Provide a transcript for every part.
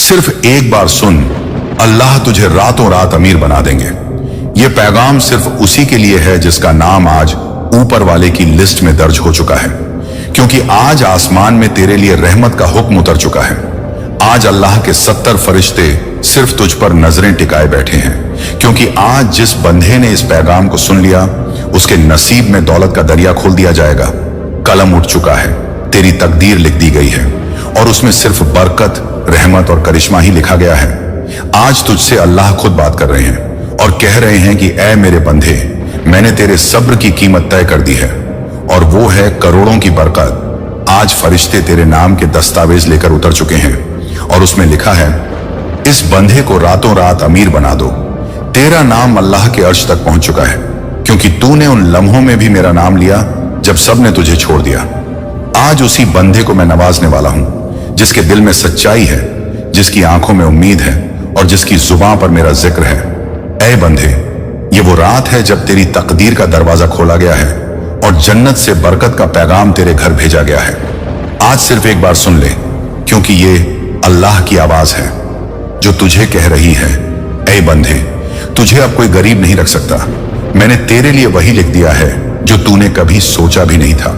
सिर्फ एक बार सुन, अल्लाह तुझे रातों रात अमीर बना देंगे। ये पैगाम सिर्फ उसी के लिए है जिसका नाम आज ऊपर वाले की लिस्ट में दर्ज हो चुका है, क्योंकि आज आसमान में तेरे लिए रहमत का हुक्म उतर चुका है। आज अल्लाह के 70 फरिश्ते सिर्फ तुझ पर नजरें टिकाए बैठे हैं, क्योंकि आज जिस बंधे ने इस पैगाम को सुन लिया उसके नसीब में दौलत का दरिया खोल दिया जाएगा। कलम उठ चुका है, तेरी तकदीर लिख दी गई है और उसमें सिर्फ बरकत, रहमत और करिश्मा ही लिखा गया है। आज तुझसे अल्लाह खुद बात कर रहे हैं और कह रहे हैं कि ऐ मेरे बंधे, मैंने तेरे सब्र की कीमत तय कर दी है और वो है करोड़ों की बरकत। आज फरिश्ते तेरे नाम के दस्तावेज लेकर उतर चुके हैं और उसमें लिखा है, इस बंधे को रातों रात अमीर बना दो। तेरा नाम अल्लाह के अर्श तक पहुंच चुका है, क्योंकि तूने उन लम्हों में भी मेरा नाम लिया जब सबने तुझे छोड़ दिया। आज उसी बंधे को मैं नवाजने वाला हूं जिसके दिल में सच्चाई है, जिसकी आंखों में उम्मीद है और जिसकी जुबान पर मेरा जिक्र है। ऐ बंधे, ये वो रात है जब तेरी तकदीर का दरवाजा खोला गया है और जन्नत से बरकत का पैगाम तेरे घर भेजा गया है। आज सिर्फ एक बार सुन ले, क्योंकि ये अल्लाह की आवाज है जो तुझे कह रही है, ऐ बंधे, तुझे अब कोई गरीब नहीं रख सकता। मैंने तेरे लिए वही लिख दिया है जो तूने कभी सोचा भी नहीं था,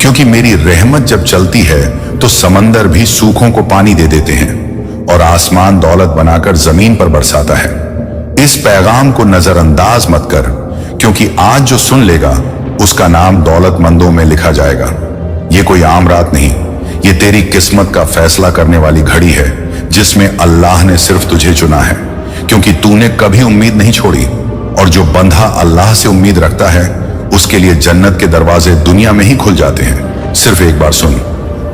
क्योंकि मेरी रहमत जब चलती है तो समंदर भी सूखों को पानी दे देते हैं और आसमान दौलत बनाकर जमीन पर बरसाता है। इस पैगाम को नजरअंदाज मत कर, क्योंकि आज जो सुन लेगा उसका नाम दौलतमंदों में लिखा जाएगा। ये कोई आम रात नहीं, ये तेरी किस्मत का फैसला करने वाली घड़ी है जिसमें अल्लाह ने सिर्फ तुझे चुना है, क्योंकि तूने कभी उम्मीद नहीं छोड़ी। और जो बंधा अल्लाह से उम्मीद रखता है उसके लिए जन्नत के दरवाजे दुनिया में ही खुल जाते हैं। सिर्फ एक बार सुन,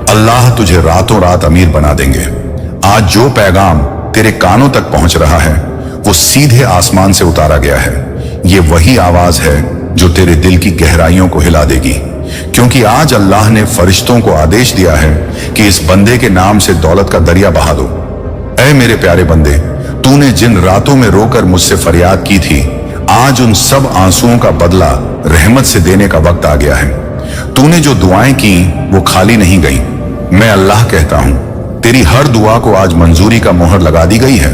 अल्लाह तुझे रातों रात अमीर बना देंगे। आज जो पैगाम तेरे कानों तक पहुंच रहा है वो सीधे आसमान से उतारा गया है। ये वही आवाज है जो तेरे दिल की गहराइयों को हिला देगी, क्योंकि आज अल्लाह ने फरिश्तों को आदेश दिया है कि इस बंदे के नाम से दौलत का दरिया बहा दो। ऐ मेरे प्यारे बंदे, तूने जिन रातों में रोकर मुझसे फरियाद की थी, आज उन सब आंसुओं का बदला रहमत से देने का वक्त आ गया है। तूने जो दुआएं की वो खाली नहीं गई। मैं अल्लाह कहता हूं, तेरी हर दुआ को आज मंजूरी का मोहर लगा दी गई है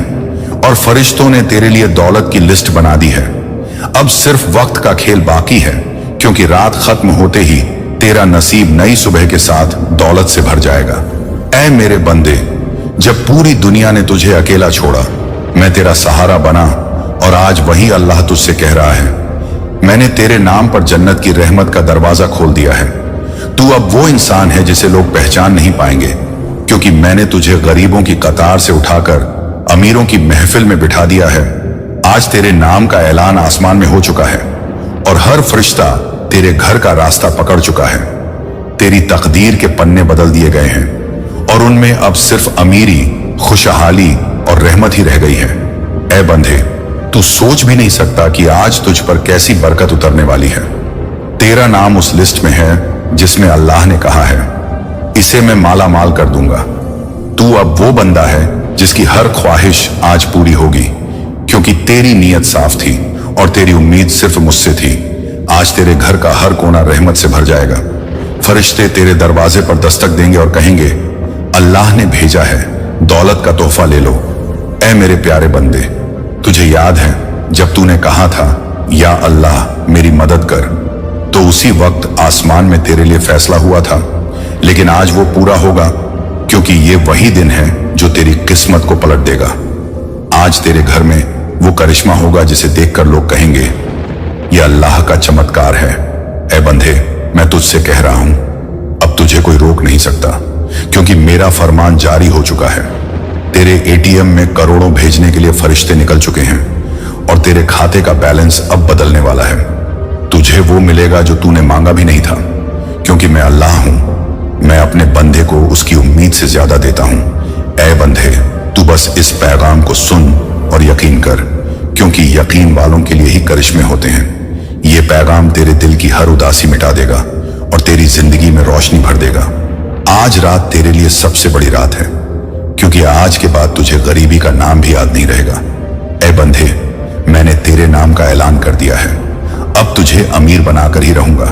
और फरिश्तों ने तेरे लिए दौलत की लिस्ट बना दी है। अब सिर्फ वक्त का खेल बाकी है, क्योंकि रात खत्म होते ही तेरा नसीब नई सुबह के साथ दौलत से भर जाएगा। ऐ मेरे बंदे, जब पूरी दुनिया ने तुझे अकेला छोड़ा, मैं तेरा सहारा बना और आज वही अल्लाह तुझसे कह रहा है, मैंने तेरे नाम पर जन्नत की रहमत का दरवाजा खोल दिया है। तू अब वो इंसान है जिसे लोग पहचान नहीं पाएंगे, क्योंकि मैंने तुझे गरीबों की कतार से उठाकर अमीरों की महफिल में बिठा दिया है। आज तेरे नाम का ऐलान आसमान में हो चुका है और हर फरिश्ता तेरे घर का रास्ता पकड़ चुका है। तेरी तकदीर के पन्ने बदल दिए गए हैं और उनमें अब सिर्फ अमीरी, खुशहाली और रहमत ही रह गई है। ऐ बंधे, तू सोच भी नहीं सकता कि आज तुझ पर कैसी बरकत उतरने वाली है। तेरा नाम उस लिस्ट में है जिसमें अल्लाह ने कहा है, इसे मैं माला माल कर दूंगा। तू अब वो बंदा है जिसकी हर ख्वाहिश आज पूरी होगी, क्योंकि तेरी नीयत साफ थी और तेरी उम्मीद सिर्फ मुझसे थी। आज तेरे घर का हर कोना रहमत से भर जाएगा। फरिश्ते तेरे दरवाजे पर दस्तक देंगे और कहेंगे, अल्लाह ने भेजा है, दौलत का तोहफा ले लो। ऐ मेरे प्यारे बंदे, तुझे याद है जब तूने कहा था, या अल्लाह मेरी मदद कर, तो उसी वक्त आसमान में तेरे लिए फैसला हुआ था। लेकिन आज वो पूरा होगा, क्योंकि ये वही दिन है जो तेरी किस्मत को पलट देगा। आज तेरे घर में वो करिश्मा होगा जिसे देखकर लोग कहेंगे, ये अल्लाह का चमत्कार है। ऐ बंधे, मैं तुझसे कह रहा हूं, अब तुझे कोई रोक नहीं सकता, क्योंकि मेरा फरमान जारी हो चुका है। तेरे एटीएम में करोड़ों भेजने के लिए फरिश्ते निकल चुके हैं और तेरे खाते का बैलेंस अब बदलने वाला है। तुझे वो मिलेगा जो तूने मांगा भी नहीं था, क्योंकि मैं अल्लाह हूं। मैं अपने बंदे को उसकी उम्मीद से ज्यादा देता हूं। ऐ बंधे, तू बस इस पैगाम को सुन और यकीन कर, क्योंकि यकीन वालों के लिए ही करिश्मे होते हैं। ये पैगाम तेरे दिल की हर उदासी मिटा देगा और तेरी जिंदगी में रोशनी भर देगा। आज रात तेरे लिए सबसे बड़ी रात है, क्योंकि आज के बाद तुझे गरीबी का नाम भी याद नहीं रहेगा। ऐ बंधे, मैंने तेरे नाम का ऐलान कर दिया है, अब तुझे अमीर बनाकर ही रहूंगा।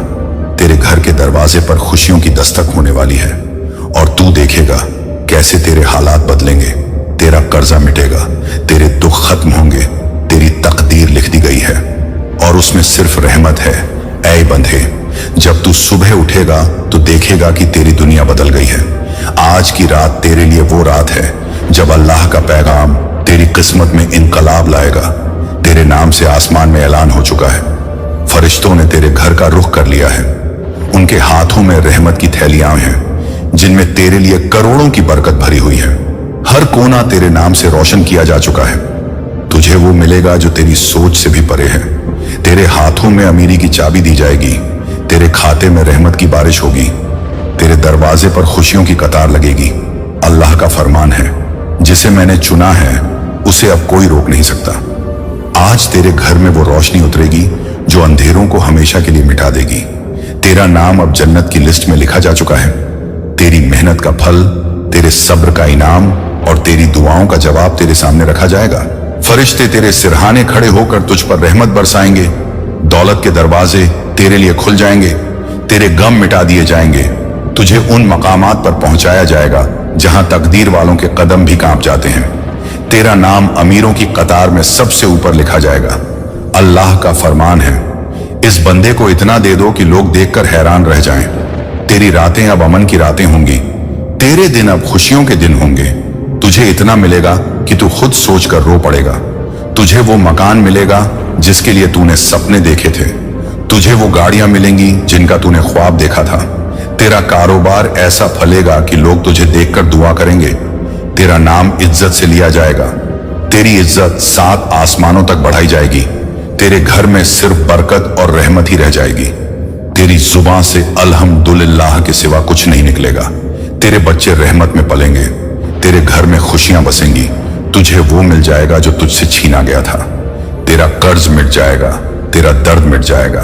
तेरे घर के दरवाजे पर खुशियों की दस्तक होने वाली है और तू देखेगा कैसे तेरे हालात बदलेंगे। तेरा कर्जा मिटेगा, तेरे दुख खत्म होंगे, तेरी तकदीर लिख दी गई है और उसमें सिर्फ रहमत है। ऐ बंधे, जब तू सुबह उठेगा तो देखेगा कि तेरी दुनिया बदल गई है। आज की रात तेरे लिए वो रात है जब अल्लाह का पैगाम तेरी किस्मत में इनकलाब लाएगा। तेरे नाम से आसमान में ऐलान हो चुका है, फरिश्तों ने तेरे घर का रुख कर लिया है। उनके हाथों में रहमत की थैलियां हैं जिनमें तेरे लिए करोड़ों की बरकत भरी हुई है। हर कोना तेरे नाम से रोशन किया जा चुका है। तुझे वो मिलेगा जो तेरी सोच से भी परे है। तेरे हाथों में अमीरी की चाबी दी जाएगी, तेरे खाते में रहमत की बारिश होगी, तेरे दरवाजे पर खुशियों की कतार लगेगी। अल्लाह का फरमान है, जिसे मैंने चुना है उसे अब कोई रोक नहीं सकता। आज तेरे घर में वो रोशनी उतरेगी जो अंधेरों को हमेशा के लिए मिटा देगी। तेरा नाम अब जन्नत की लिस्ट में लिखा जा चुका है। तेरी मेहनत का फल, तेरे सब्र का इनाम और तेरी दुआओं का जवाब तेरे सामने रखा जाएगा। फरिश्ते तेरे सिरहाने खड़े होकर तुझ पर रहमत बरसाएंगे। दौलत के दरवाजे तेरे लिए खुल जाएंगे, तेरे गम मिटा दिए जाएंगे। तुझे उन मकामात पर पहुंचाया जाएगा जहां तकदीर वालों के कदम भी कांप जाते हैं। तेरा नाम अमीरों की कतार में सबसे ऊपर लिखा जाएगा। अल्लाह का फरमान है, इस बंदे को इतना दे दो कि लोग देखकर हैरान रह जाएं। तेरी रातें अब अमन की रातें होंगी, तेरे दिन अब खुशियों के दिन होंगे। तुझे इतना मिलेगा कि तू खुद सोचकर रो पड़ेगा। तुझे वो मकान मिलेगा जिसके लिए तूने सपने देखे थे। तुझे वो गाड़ियां मिलेंगी जिनका तूने ख्वाब देखा था। तेरा कारोबार ऐसा फलेगा कि लोग तुझे देखकर दुआ करेंगे। तेरा नाम इज्जत से लिया जाएगा। तेरी इज्जत 7 आसमानों तक बढ़ाई जाएगी। तेरे घर में सिर्फ बरकत और रहमत ही रह जाएगी। तेरी जुबान से अल्हम्दुलिल्लाह के सिवा कुछ नहीं निकलेगा। तेरे बच्चे रहमत में पलेंगे, तेरे घर में खुशियां बसेंगी। तुझे वो मिल जाएगा जो तुझसे छीना गया था। तेरा कर्ज मिट जाएगा, तेरा दर्द मिट जाएगा।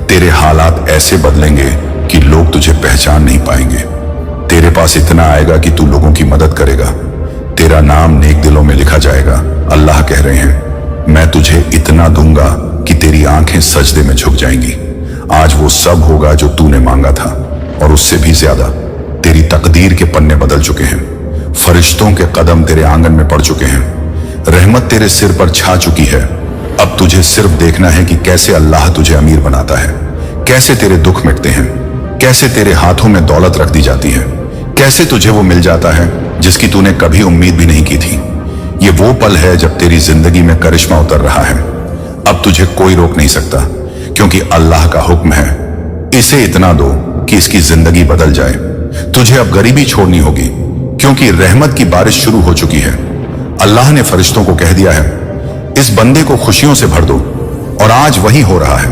तेरे हालात ऐसे बदलेंगे कि लोग तुझे पहचान नहीं पाएंगे। तेरे पास इतना आएगा कि तू लोगों की मदद करेगा। तेरा नाम नेक दिलों में लिखा जाएगा। अल्लाह कह रहे हैं, मैं तुझे इतना दूंगा कि तेरी आंखें सजदे में झुक जाएंगी। आज वो सब होगा जो तूने मांगा था और उससे भी ज्यादा। तेरी तकदीर के पन्ने बदल चुके हैं। फरिश्तों के कदम तेरे आंगन में पड़ चुके हैं। रहमत तेरे सिर पर छा चुकी है। अब तुझे सिर्फ देखना है कि कैसे अल्लाह तुझे अमीर बनाता है, कैसे तेरे दुख मिटते हैं, कैसे तेरे हाथों में दौलत रख दी जाती है, कैसे तुझे वो मिल जाता है जिसकी तूने कभी उम्मीद भी नहीं की थी। ये वो पल है जब तेरी जिंदगी में करिश्मा उतर रहा है। अब तुझे कोई रोक नहीं सकता, क्योंकि अल्लाह का हुक्म है, इसे इतना दो कि इसकी जिंदगी बदल जाए। तुझे अब गरीबी छोड़नी होगी, क्योंकि रहमत की बारिश शुरू हो चुकी है। अल्लाह ने फरिश्तों को कह दिया है, इस बंदे को खुशियों से भर दो, और आज वही हो रहा है।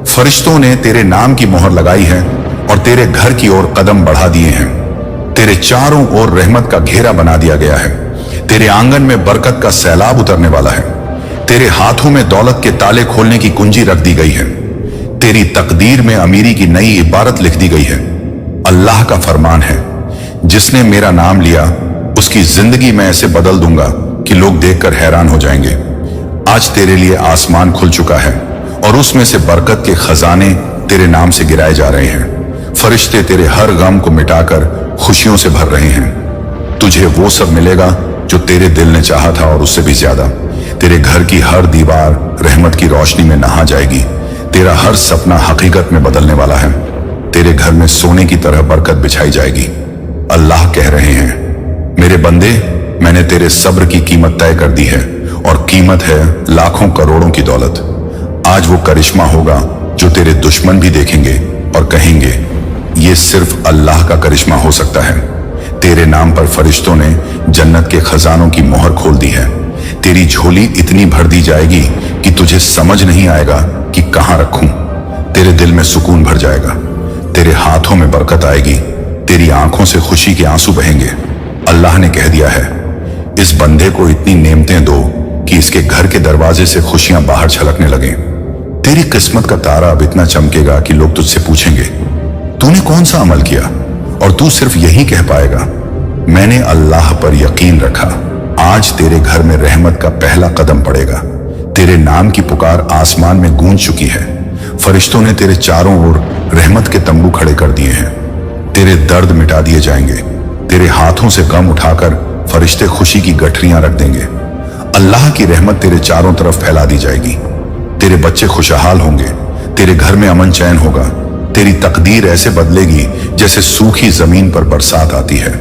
फरिश्तों ने तेरे नाम की मोहर लगाई है और तेरे घर की ओर कदम बढ़ा दिए हैं। तेरे चारों ओर रहमत का घेरा बना दिया गया है। तेरे आंगन में बरकत का सैलाब उतरने वाला है। तेरे हाथों में दौलत के ताले खोलने की कुंजी रख दी गई है। तेरी तकदीर में अमीरी की नई इबारत लिख दी गई है। अल्लाह का फरमान है, जिसने मेरा नाम लिया उसकी जिंदगी में ऐसे बदल दूंगा कि लोग देखकर हैरान हो जाएंगे। आज तेरे लिए आसमान खुल चुका है और उसमें से बरकत के खजाने तेरे नाम से गिराए जा रहे हैं। फरिश्ते तेरे हर गम को मिटाकर खुशियों से भर रहे हैं। तुझे वो सब मिलेगा जो तेरे दिल ने चाहा था और उससे भी ज्यादा। तेरे घर की हर दीवार रहमत की रोशनी में नहा जाएगी। तेरा हर सपना हकीकत में बदलने वाला है। तेरे घर में सोने की तरह बरकत बिछाई जाएगी। अल्लाह कह रहे हैं, मेरे बंदे, मैंने तेरे सब्र की कीमत तय कर दी है, और कीमत है लाखों करोड़ों की दौलत। आज वो करिश्मा होगा जो तेरे दुश्मन भी देखेंगे और कहेंगे, ये सिर्फ अल्लाह का करिश्मा हो सकता है। तेरे नाम पर फरिश्तों ने जन्नत के खजानों की मोहर खोल दी है। तेरी झोली इतनी भर दी जाएगी कि तुझे समझ नहीं आएगा कि कहां रखूं। तेरे दिल में सुकून भर जाएगा। तेरे हाथों में बरकत आएगी। तेरी आंखों से खुशी के आंसू बहेंगे। अल्लाह ने कह दिया है, इस बंदे को इतनी नेमतें दो कि इसके घर के दरवाजे से खुशियां बाहर छलकने लगें। तेरी किस्मत का तारा अब इतना चमकेगा कि लोग तुझसे पूछेंगे, तूने कौन सा अमल किया? और तू सिर्फ यही कह पाएगा, मैंने अल्लाह पर यकीन रखा। आज तेरे घर में रहमत का पहला कदम पड़ेगा। तेरे नाम की पुकार आसमान में गूंज चुकी है। फरिश्तों ने तेरे चारों ओर रहमत के तंबू खड़े कर दिए हैं। तेरे दर्द मिटा दिए जाएंगे। तेरे हाथों से गम उठाकर फरिश्ते खुशी की गठरियां रख देंगे। अल्लाह की रहमत तेरे चारों तरफ फैला दी जाएगी। तेरे बच्चे खुशहाल होंगे, तेरे घर में अमन चैन होगा। तेरी तकदीर ऐसे बदलेगी जैसे सूखी जमीन पर बरसात आती है।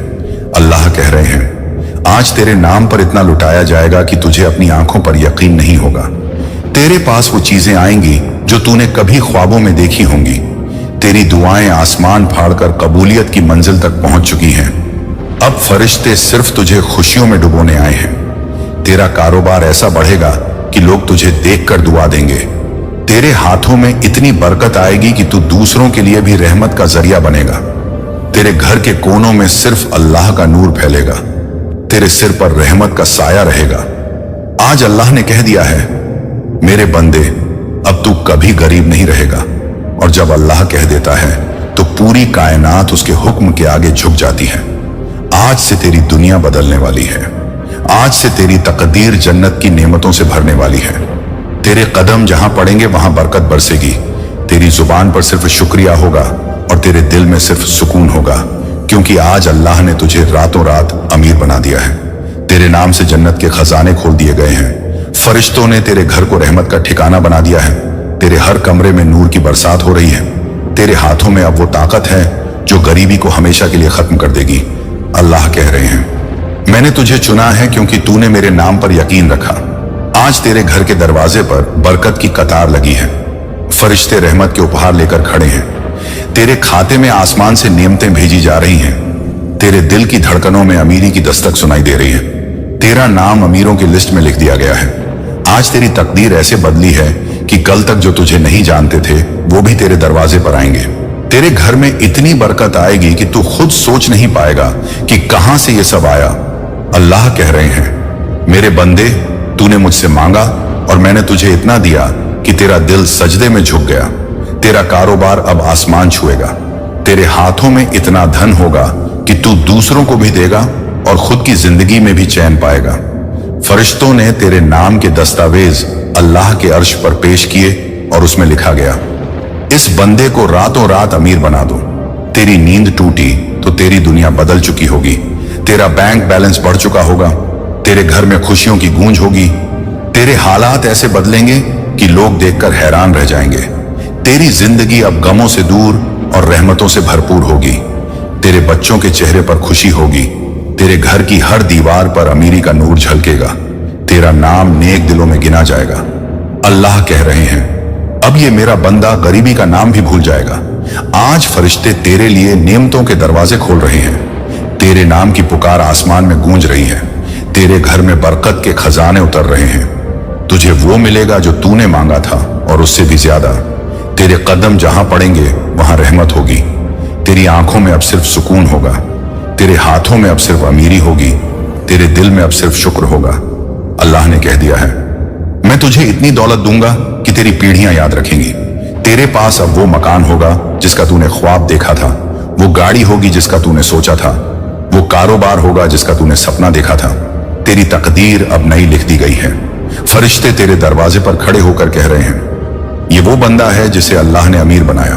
अल्लाह कह रहे हैं, आज तेरे नाम पर इतना लुटाया जाएगा कि तुझे अपनी आंखों पर यकीन नहीं होगा। तेरे पास वो चीजें आएंगी जो तूने कभी ख्वाबों में देखी होंगी। तेरी दुआएं आसमान फाड़कर कबूलियत की मंजिल तक पहुंच चुकी हैं। अब फरिश्ते सिर्फ तुझे खुशियों में डुबोने आए हैं। तेरा कारोबार ऐसा बढ़ेगा कि लोग तुझे देखकर दुआ देंगे। तेरे हाथों में इतनी बरकत आएगी कि तू दूसरों के लिए भी रहमत का जरिया बनेगा। तेरे घर के कोनों में सिर्फ अल्लाह का नूर फैलेगा। तेरे सिर पर रहमत का साया रहेगा। आज अल्लाह ने कह दिया है, मेरे बंदे, अब तू कभी गरीब नहीं रहेगा। और जब अल्लाह कह देता है तो पूरी कायनात उसके हुक्म के आगे झुक जाती है। आज से तेरी दुनिया बदलने वाली है। आज से तेरी तकदीर जन्नत की नेमतों से भरने वाली है। तेरे कदम जहां पड़ेंगे वहां बरकत बरसेगी। तेरी जुबान पर सिर्फ शुक्रिया होगा और तेरे दिल में सिर्फ सुकून होगा, क्योंकि आज अल्लाह ने तुझे रातों रात अमीर बना दिया है। तेरे नाम से जन्नत के खजाने खोल दिए गए हैं। फरिश्तों ने तेरे घर को रहमत का ठिकाना बना दिया है। तेरे हर कमरे में नूर की बरसात हो रही है। तेरे हाथों में अब वो ताकत है जो गरीबी को हमेशा के लिए खत्म कर देगी। अल्लाह कह रहे हैं, मैंने तुझे चुना है क्योंकि तूने मेरे नाम पर यकीन रखा। आज तेरे घर के दरवाजे पर बरकत की कतार लगी है। फरिश्ते रहमत के उपहार लेकर खड़े हैं। तेरे खाते में आसमान से नेमतें भेजी जा रही हैं। तेरे दिल की धड़कनों में अमीरी की दस्तक सुनाई दे रही है। तेरा नाम अमीरों की लिस्ट में लिख दिया गया है। आज तेरी तकदीर ऐसे बदली है कि कल तक जो तुझे नहीं जानते थे वो भी तेरे दरवाजे पर आएंगे। तेरे घर में इतनी बरकत आएगी कि तू खुद सोच नहीं पाएगा कि कहां से ये सब आया। अल्लाह कह रहे हैं, मेरे बंदे, तूने मुझसे मांगा और मैंने तुझे इतना दिया कि तेरा दिल सजदे में झुक गया। तेरा कारोबार अब आसमान छुएगा। तेरे हाथों में इतना धन होगा कि तू दूसरों को भी देगा और खुद की जिंदगी में भी चैन पाएगा। फरिश्तों ने तेरे नाम के दस्तावेज अल्लाह के अर्श पर पेश किए और उसमें लिखा गया, इस बंदे को रातों रात अमीर बना दो। तेरी नींद टूटी तो तेरी दुनिया बदल चुकी होगी। तेरा बैंक बैलेंस बढ़ चुका होगा। तेरे घर में खुशियों की गूंज होगी। तेरे हालात ऐसे बदलेंगे कि लोग देखकर हैरान रह जाएंगे। तेरी जिंदगी अब गमों से दूर और रहमतों से भरपूर होगी। तेरे बच्चों के चेहरे पर खुशी होगी। तेरे घर की हर दीवार पर अमीरी का नूर झलकेगा। तेरा नाम नेक दिलों में गिना जाएगा। अल्लाह कह रहे हैं, अब ये मेरा बंदा गरीबी का नाम भी भूल जाएगा। आज फरिश्ते तेरे लिए नेमतों के दरवाजे खोल रहे हैं। तेरे नाम की पुकार आसमान में गूंज रही है। तेरे घर में बरकत के खजाने उतर रहे हैं। तुझे वो मिलेगा जो तूने मांगा था और उससे भी ज्यादा। तेरे कदम जहां पड़ेंगे वहां रहमत होगी। तेरी आंखों में अब सिर्फ सुकून होगा। तेरे हाथों में अब सिर्फ अमीरी होगी। तेरे दिल में अब सिर्फ शुक्र होगा। अल्लाह ने कह दिया है, मैं तुझे इतनी दौलत दूंगा कि तेरी पीढ़ियां याद रखेंगी। तेरे पास अब वो मकान होगा जिसका तूने ख्वाब देखा था। वो गाड़ी होगी जिसका तूने सोचा था। वो कारोबार होगा जिसका तूने सपना देखा था। तेरी तकदीर अब नई लिख दी गई है। फरिश्ते तेरे दरवाजे पर खड़े होकर कह रहे हैं, ये वो बंदा है जिसे अल्लाह ने अमीर बनाया।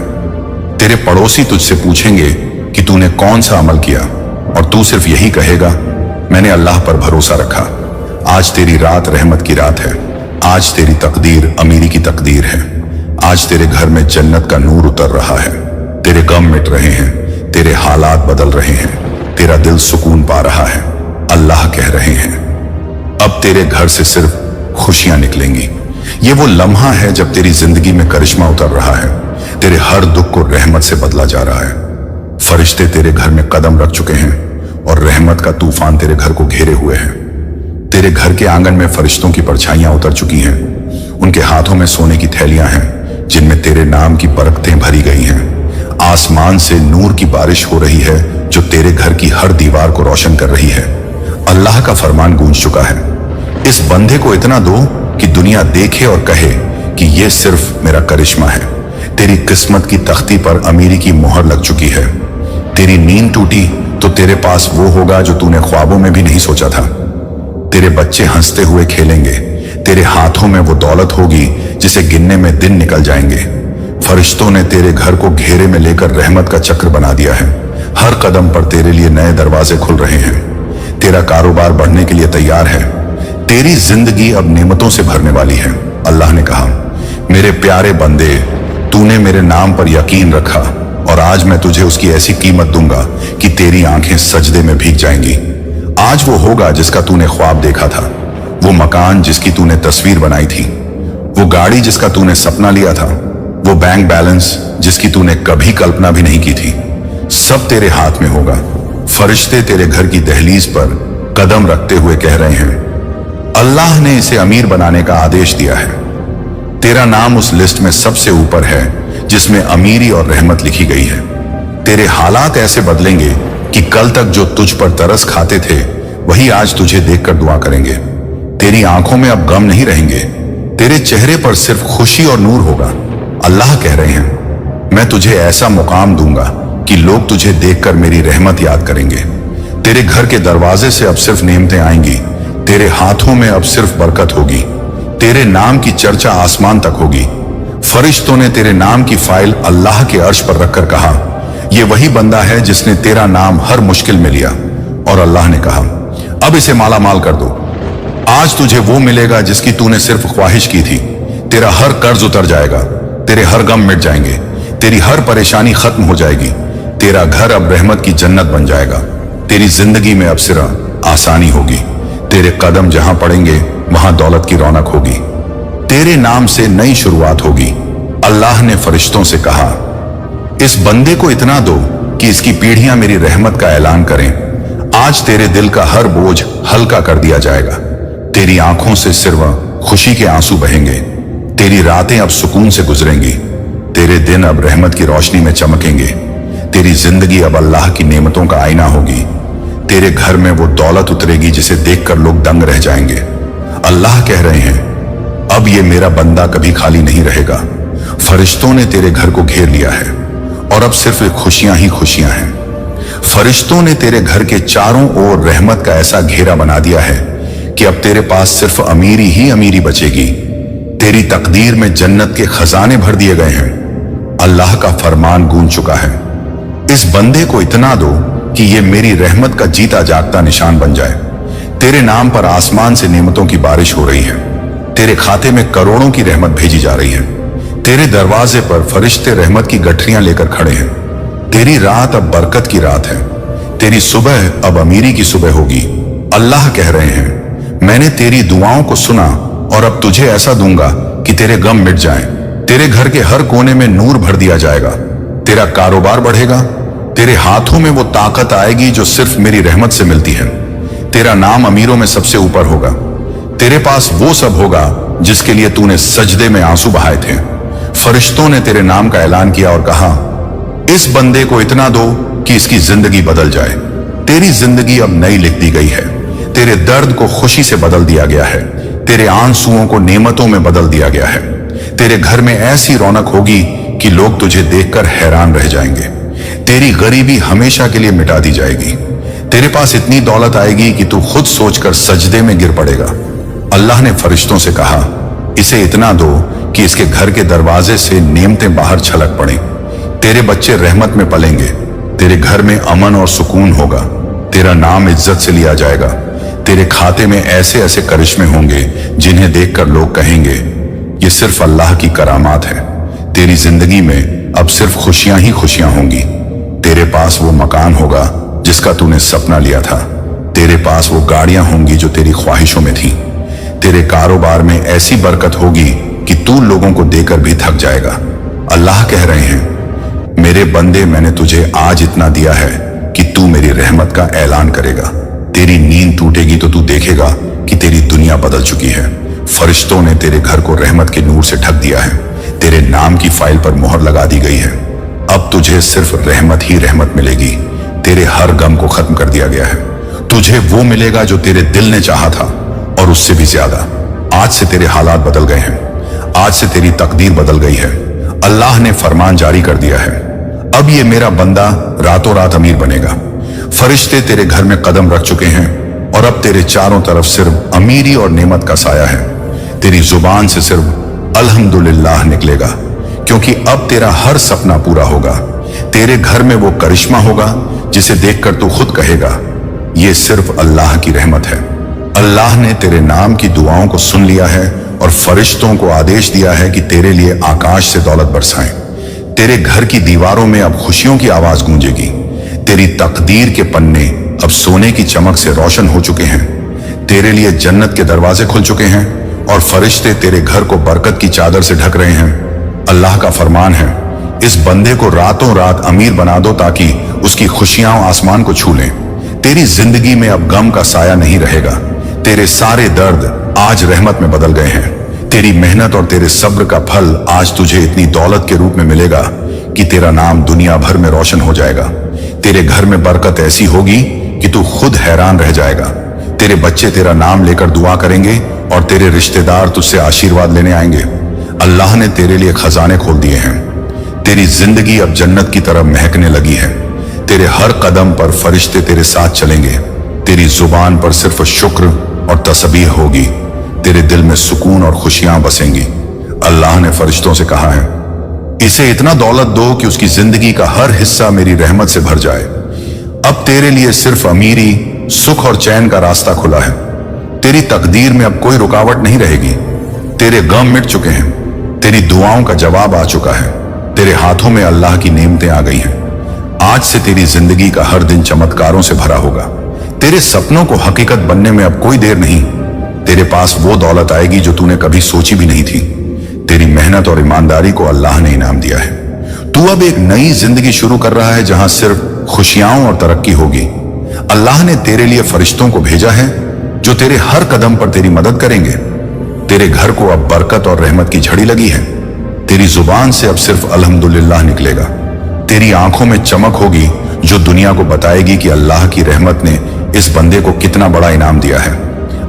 तेरे पड़ोसी तुझसे पूछेंगे कि तूने कौन सा अमल किया और तू सिर्फ यही कहेगा, मैंने अल्लाह पर भरोसा रखा। आज तेरी रात रहमत की रात है। आज तेरी तकदीर अमीरी की तकदीर है। आज तेरे घर में जन्नत का नूर उतर रहा है। तेरे गम मिट रहे हैं। तेरे हालात बदल रहे हैं। तेरा दिल सुकून पा रहा है। अल्लाह कह रहे हैं, अब तेरे घर से सिर्फ खुशियां निकलेंगी। ये वो लम्हा है जब तेरी जिंदगी में करिश्मा उतर रहा है। तेरे हर दुख को रहमत से बदला जा रहा है। फरिश्ते तेरे घर में कदम रख चुके हैं और रहमत का तूफान तेरे घर को घेरे हुए है। तेरे घर के आंगन में फरिश्तों की परछाइयां उतर चुकी हैं। उनके हाथों में सोने की थैलियां हैं जिनमें तेरे नाम की बरकतें भरी गई हैं। आसमान से नूर की बारिश हो रही है जो तेरे घर की हर दीवार को रोशन कर रही है। अल्लाह का फरमान गूंज चुका है, इस बंदे को इतना दो कि दुनिया देखे और कहे कि यह सिर्फ मेरा करिश्मा है। तेरी किस्मत की तख्ती पर अमीरी की मोहर लग चुकी है। तेरी नींद टूटी तो तेरे पास वो होगा जो तूने ख्वाबों में भी नहीं सोचा था। तेरे बच्चे हंसते हुए खेलेंगे। तेरे हाथों में वो दौलत होगी जिसे गिनने में दिन निकल जाएंगे। फरिश्तों ने तेरे घर को घेरे में लेकर रहमत का चक्र बना दिया है। हर कदम पर तेरे लिए नए दरवाजे खुल रहे हैं। तेरा कारोबार बढ़ने के लिए तैयार है, तेरी जिंदगी अब नेमतों से भरने वाली है। अल्लाह ने कहा, मेरे प्यारे बंदे, तूने मेरे नाम पर यकीन रखा और आज मैं तुझे उसकी ऐसी कीमत दूंगा कि तेरी आंखें सजदे में भीग जाएंगी। आज वो होगा जिसका तूने ख्वाब देखा था, वो मकान जिसकी तूने तस्वीर बनाई थी, वो गाड़ी जिसका तूने सपना लिया था, वो बैंक बैलेंस जिसकी तूने कभी कल्पना भी नहीं की थी, सब तेरे हाथ में होगा। फरिश्ते तेरे घर की दहलीज पर कदम रखते हुए कह रहे हैं, अल्लाह ने इसे अमीर बनाने का आदेश दिया है। तेरा नाम उस लिस्ट में सबसे ऊपर है जिसमें अमीरी और रहमत लिखी गई है। तेरे हालात ऐसे बदलेंगे कि कल तक जो तुझ पर तरस खाते थे वही आज तुझे देखकर दुआ करेंगे। तेरी आंखों में अब गम नहीं रहेंगे, तेरे चेहरे पर सिर्फ खुशी और नूर होगा। अल्लाह कह रहे हैं, मैं तुझे ऐसा मुकाम दूंगा कि लोग तुझे देखकर मेरी रहमत याद करेंगे। तेरे घर के दरवाजे से अब सिर्फ नेमतें आएंगी, तेरे हाथों में अब सिर्फ बरकत होगी, तेरे नाम की चर्चा आसमान तक होगी। फरिश्तों ने तेरे नाम की फाइल अल्लाह के अर्श पर रखकर कहा, यह वही बंदा है जिसने तेरा नाम हर मुश्किल में लिया। और अल्लाह ने कहा, अब इसे माला माल कर दो। आज तुझे वो मिलेगा जिसकी तूने सिर्फ ख्वाहिश की थी। तेरा हर कर्ज उतर जाएगा, तेरे हर गम मिट जाएंगे, तेरी हर परेशानी खत्म हो जाएगी। तेरा घर अब रहमत की जन्नत बन जाएगा। तेरी जिंदगी में अब सिर्फ आसानी होगी। तेरे कदम जहां पड़ेंगे वहां दौलत की रौनक होगी। तेरे नाम से नई शुरुआत होगी। अल्लाह ने फरिश्तों से कहा, इस बंदे को इतना दो कि इसकी पीढ़ियां मेरी रहमत का ऐलान करें। आज तेरे दिल का हर बोझ हल्का कर दिया जाएगा। तेरी आंखों से सिर्फ खुशी के आंसू बहेंगे। तेरी रातें अब सुकून से गुजरेंगी। तेरे दिन अब रहमत की रोशनी में चमकेंगे। तेरी जिंदगी अब अल्लाह की नेमतों का आईना होगी। तेरे घर में वो दौलत उतरेगी जिसे देखकर लोग दंग रह जाएंगे। अल्लाह कह रहे हैं, अब ये मेरा बंदा कभी खाली नहीं रहेगा। फरिश्तों ने तेरे घर को घेर लिया है और अब सिर्फ खुशियां ही खुशियां हैं। फरिश्तों ने तेरे घर के चारों ओर रहमत का ऐसा घेरा बना दिया है कि अब तेरे पास सिर्फ अमीरी ही अमीरी बचेगी। तेरी तकदीर में जन्नत के खजाने भर दिए गए हैं। अल्लाह का फरमान गूंज चुका है, इस बंदे को इतना दो कि ये मेरी रहमत का जीता जागता निशान बन जाए। तेरे नाम पर आसमान से नेमतों की बारिश हो रही है। तेरे खाते में करोड़ों की रहमत भेजी जा रही है। तेरे दरवाजे पर फरिश्ते रहमत की गठरियां लेकर खड़े हैं। तेरी रात अब बरकत की रात है। तेरी सुबह अब अमीरी की सुबह होगी। अल्लाह कह रहे हैं, मैंने तेरी दुआओं को सुना और अब तुझे ऐसा दूंगा कि तेरे गम मिट जाएं। तेरे घर के हर कोने में नूर भर दिया जाएगा। तेरा कारोबार बढ़ेगा। तेरे हाथों में वो ताकत आएगी जो सिर्फ मेरी रहमत से मिलती है। तेरा नाम अमीरों में सबसे ऊपर होगा। तेरे पास वो सब होगा जिसके लिए तूने सजदे में आंसू बहाए थे। फरिश्तों ने तेरे नाम का ऐलान किया और कहा, इस बंदे को इतना दो कि इसकी जिंदगी बदल जाए। तेरी जिंदगी अब नई लिख दी गई है। तेरे दर्द को खुशी से बदल दिया गया है। तेरे आंसुओं को नेमतों में बदल दिया गया है। तेरे घर में ऐसी रौनक होगी कि लोग तुझे देखकर हैरान रह जाएंगे। तेरी गरीबी हमेशा के लिए मिटा दी जाएगी। तेरे पास इतनी दौलत आएगी कि तू खुद सोचकर सजदे में गिर पड़ेगा। अल्लाह ने फरिश्तों से कहा, इसे इतना दो कि इसके घर के दरवाजे से नेमतें बाहर छलक पड़ें। तेरे बच्चे रहमत में पलेंगे। तेरे घर में अमन और सुकून होगा। तेरा नाम इज्जत से लिया जाएगा। तेरे खाते में ऐसे ऐसे करिश्मे होंगे जिन्हें देखकर लोग कहेंगे, ये सिर्फ अल्लाह की करामात है। तेरी जिंदगी में अब सिर्फ खुशियां ही खुशियां होंगी। तेरे पास वो मकान होगा जिसका तूने सपना लिया था। तेरे पास वो गाड़ियां होंगी जो तेरी ख्वाहिशों में थी। तेरे कारोबार में ऐसी बरकत होगी कि तू लोगों को देकर भी थक जाएगा। अल्लाह कह रहे हैं, मेरे बंदे, मैंने तुझे आज इतना दिया है कि तू मेरी रहमत का ऐलान करेगा। तेरी नींद टूटेगी तो तू देखेगा कि तेरी दुनिया बदल चुकी है। फरिश्तों ने तेरे घर को रहमत के नूर से ढक दिया है। तेरे नाम की फाइल पर मोहर लगा दी गई है। अब तुझे सिर्फ रहमत ही रहमत मिलेगी। तेरे हर गम को खत्म कर दिया गया है। तुझे वो मिलेगा जो तेरे दिल ने चाहा था और उससे भी ज्यादा। आज से तेरे हालात बदल गए हैं। आज से तेरी तकदीर बदल गई है। अल्लाह ने फरमान जारी कर दिया है, अब ये मेरा बंदा रातों रात अमीर बनेगा। फरिश्ते तेरे घर में कदम रख चुके हैं और अब तेरे चारों तरफ सिर्फ अमीरी और नेमत का साया है। तेरी जुबान से सिर्फ अल्हम्दुलिल्लाह निकलेगा, क्योंकि अब तेरा हर सपना पूरा होगा। तेरे घर में वो करिश्मा होगा जिसे देखकर तू खुद कहेगा, ये सिर्फ अल्लाह की रहमत है। अल्लाह ने तेरे नाम की दुआओं को सुन लिया है और फरिश्तों को आदेश दिया है कि तेरे लिए आकाश से दौलत बरसाएं। तेरे घर की दीवारों में अब खुशियों की आवाज गूंजेगी। तेरी तकदीर के पन्ने अब सोने की चमक से रोशन हो चुके हैं। तेरे लिए जन्नत के दरवाजे खुल चुके हैं और फरिश्ते तेरे घर को बरकत की चादर से ढक रहे हैं। अल्लाह का फरमान है, इस बंदे को रातों रात अमीर बना दो ताकि उसकी खुशियां आसमान को छू लें। तेरी जिंदगी में अब गम का साया नहीं रहेगा। तेरे सारे दर्द आज रहमत में बदल गए हैं। तेरी मेहनत और तेरे सब्र का फल आज तुझे इतनी दौलत के रूप में मिलेगा कि तेरा नाम दुनिया भर में रोशन हो जाएगा। तेरे घर में बरकत ऐसी होगी कि तू खुद हैरान रह जाएगा। तेरे बच्चे तेरा नाम लेकर दुआ करेंगे और तेरे रिश्तेदार तुझसे आशीर्वाद लेने आएंगे। अल्लाह ने तेरे लिए खजाने खोल दिए हैं। तेरी जिंदगी अब जन्नत की तरफ महकने लगी है। तेरे हर कदम पर फरिश्ते तेरे साथ चलेंगे। तेरी जुबान पर सिर्फ शुक्र और तस्बीह होगी। तेरे दिल में सुकून और खुशियां बसेंगी। अल्लाह ने फरिश्तों से कहा है, इसे इतना दौलत दो कि उसकी जिंदगी का हर हिस्सा मेरी रहमत से भर जाए। अब तेरे लिए सिर्फ अमीरी, सुख और चैन का रास्ता खुला है। तेरी तकदीर में अब कोई रुकावट नहीं रहेगी। तेरे गम मिट चुके हैं। तेरी दुआओं का जवाब आ चुका है। तेरे हाथों में अल्लाह की नेमतें आ गई हैं। आज से तेरी जिंदगी का हर दिन चमत्कारों से भरा होगा। तेरे सपनों को हकीकत बनने में अब कोई देर नहीं। तेरे पास वो दौलत आएगी जो तूने कभी सोची भी नहीं थी। तेरी मेहनत और ईमानदारी को अल्लाह ने इनाम दिया है। तू अब एक नई जिंदगी शुरू कर रहा है जहां सिर्फ खुशियां और तरक्की होगी। अल्लाह ने तेरे लिए फरिश्तों को भेजा है जो तेरे हर कदम पर तेरी मदद करेंगे। तेरे घर को अब बरकत और रहमत की झड़ी लगी है। तेरी जुबान से अब सिर्फ अल्हम्दुलिल्लाह निकलेगा। तेरी आंखों में चमक होगी जो दुनिया को बताएगी कि अल्लाह की रहमत ने इस बंदे को कितना बड़ा इनाम दिया है।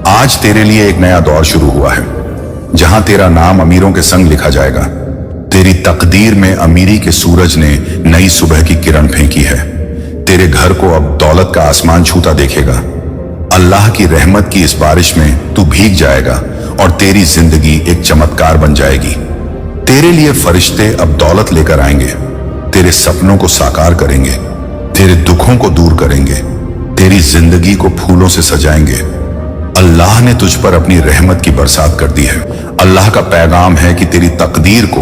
आज तेरे लिए एक नया दौर शुरू हुआ है जहां तेरा नाम अमीरों के संग लिखा जाएगा। तेरी तकदीर में अमीरी के सूरज ने नई सुबह की किरण फेंकी है। तेरे घर को अब दौलत का आसमान छूता देखेगा। अल्लाह की रहमत की इस बारिश में तू भीग जाएगा और तेरी जिंदगी एक चमत्कार बन जाएगी। तेरे लिए फरिश्ते अब दौलत लेकर आएंगे। तेरे सपनों को साकार करेंगे। तेरे दुखों को दूर करेंगे। तेरी जिंदगी को फूलों से सजाएंगे। अल्लाह ने तुझ पर अपनी रहमत की बरसात कर दी है। अल्लाह का पैगाम है कि तेरी तकदीर को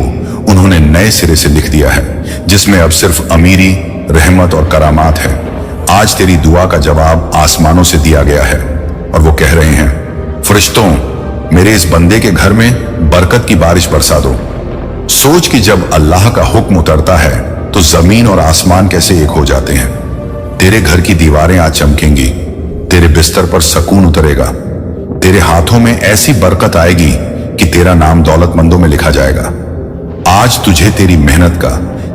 उन्होंने नए सिरे से लिख दिया है जिसमें अब सिर्फ अमीरी, रहमत और करामात है। आज तेरी दुआ का जवाब आसमानों से दिया गया है और वो कह रहे हैं, फरिश्तों, मेरे इस बंदे के घर में बरकत की बारिश बरसा दो। सोच कि जब अल्लाह का हुक्म उतरता है तो जमीन और आसमान कैसे एक हो जाते हैं। तेरे घर की दीवारें आज चमकेंगी। तेरे बिस्तर पर सुकून उतरेगा। तेरे हाथों में ऐसी बरकत आएगी कि तेरा नाम दौलतमंदों में लिखा जाएगा। आज तुझे तेरी मेहनत का,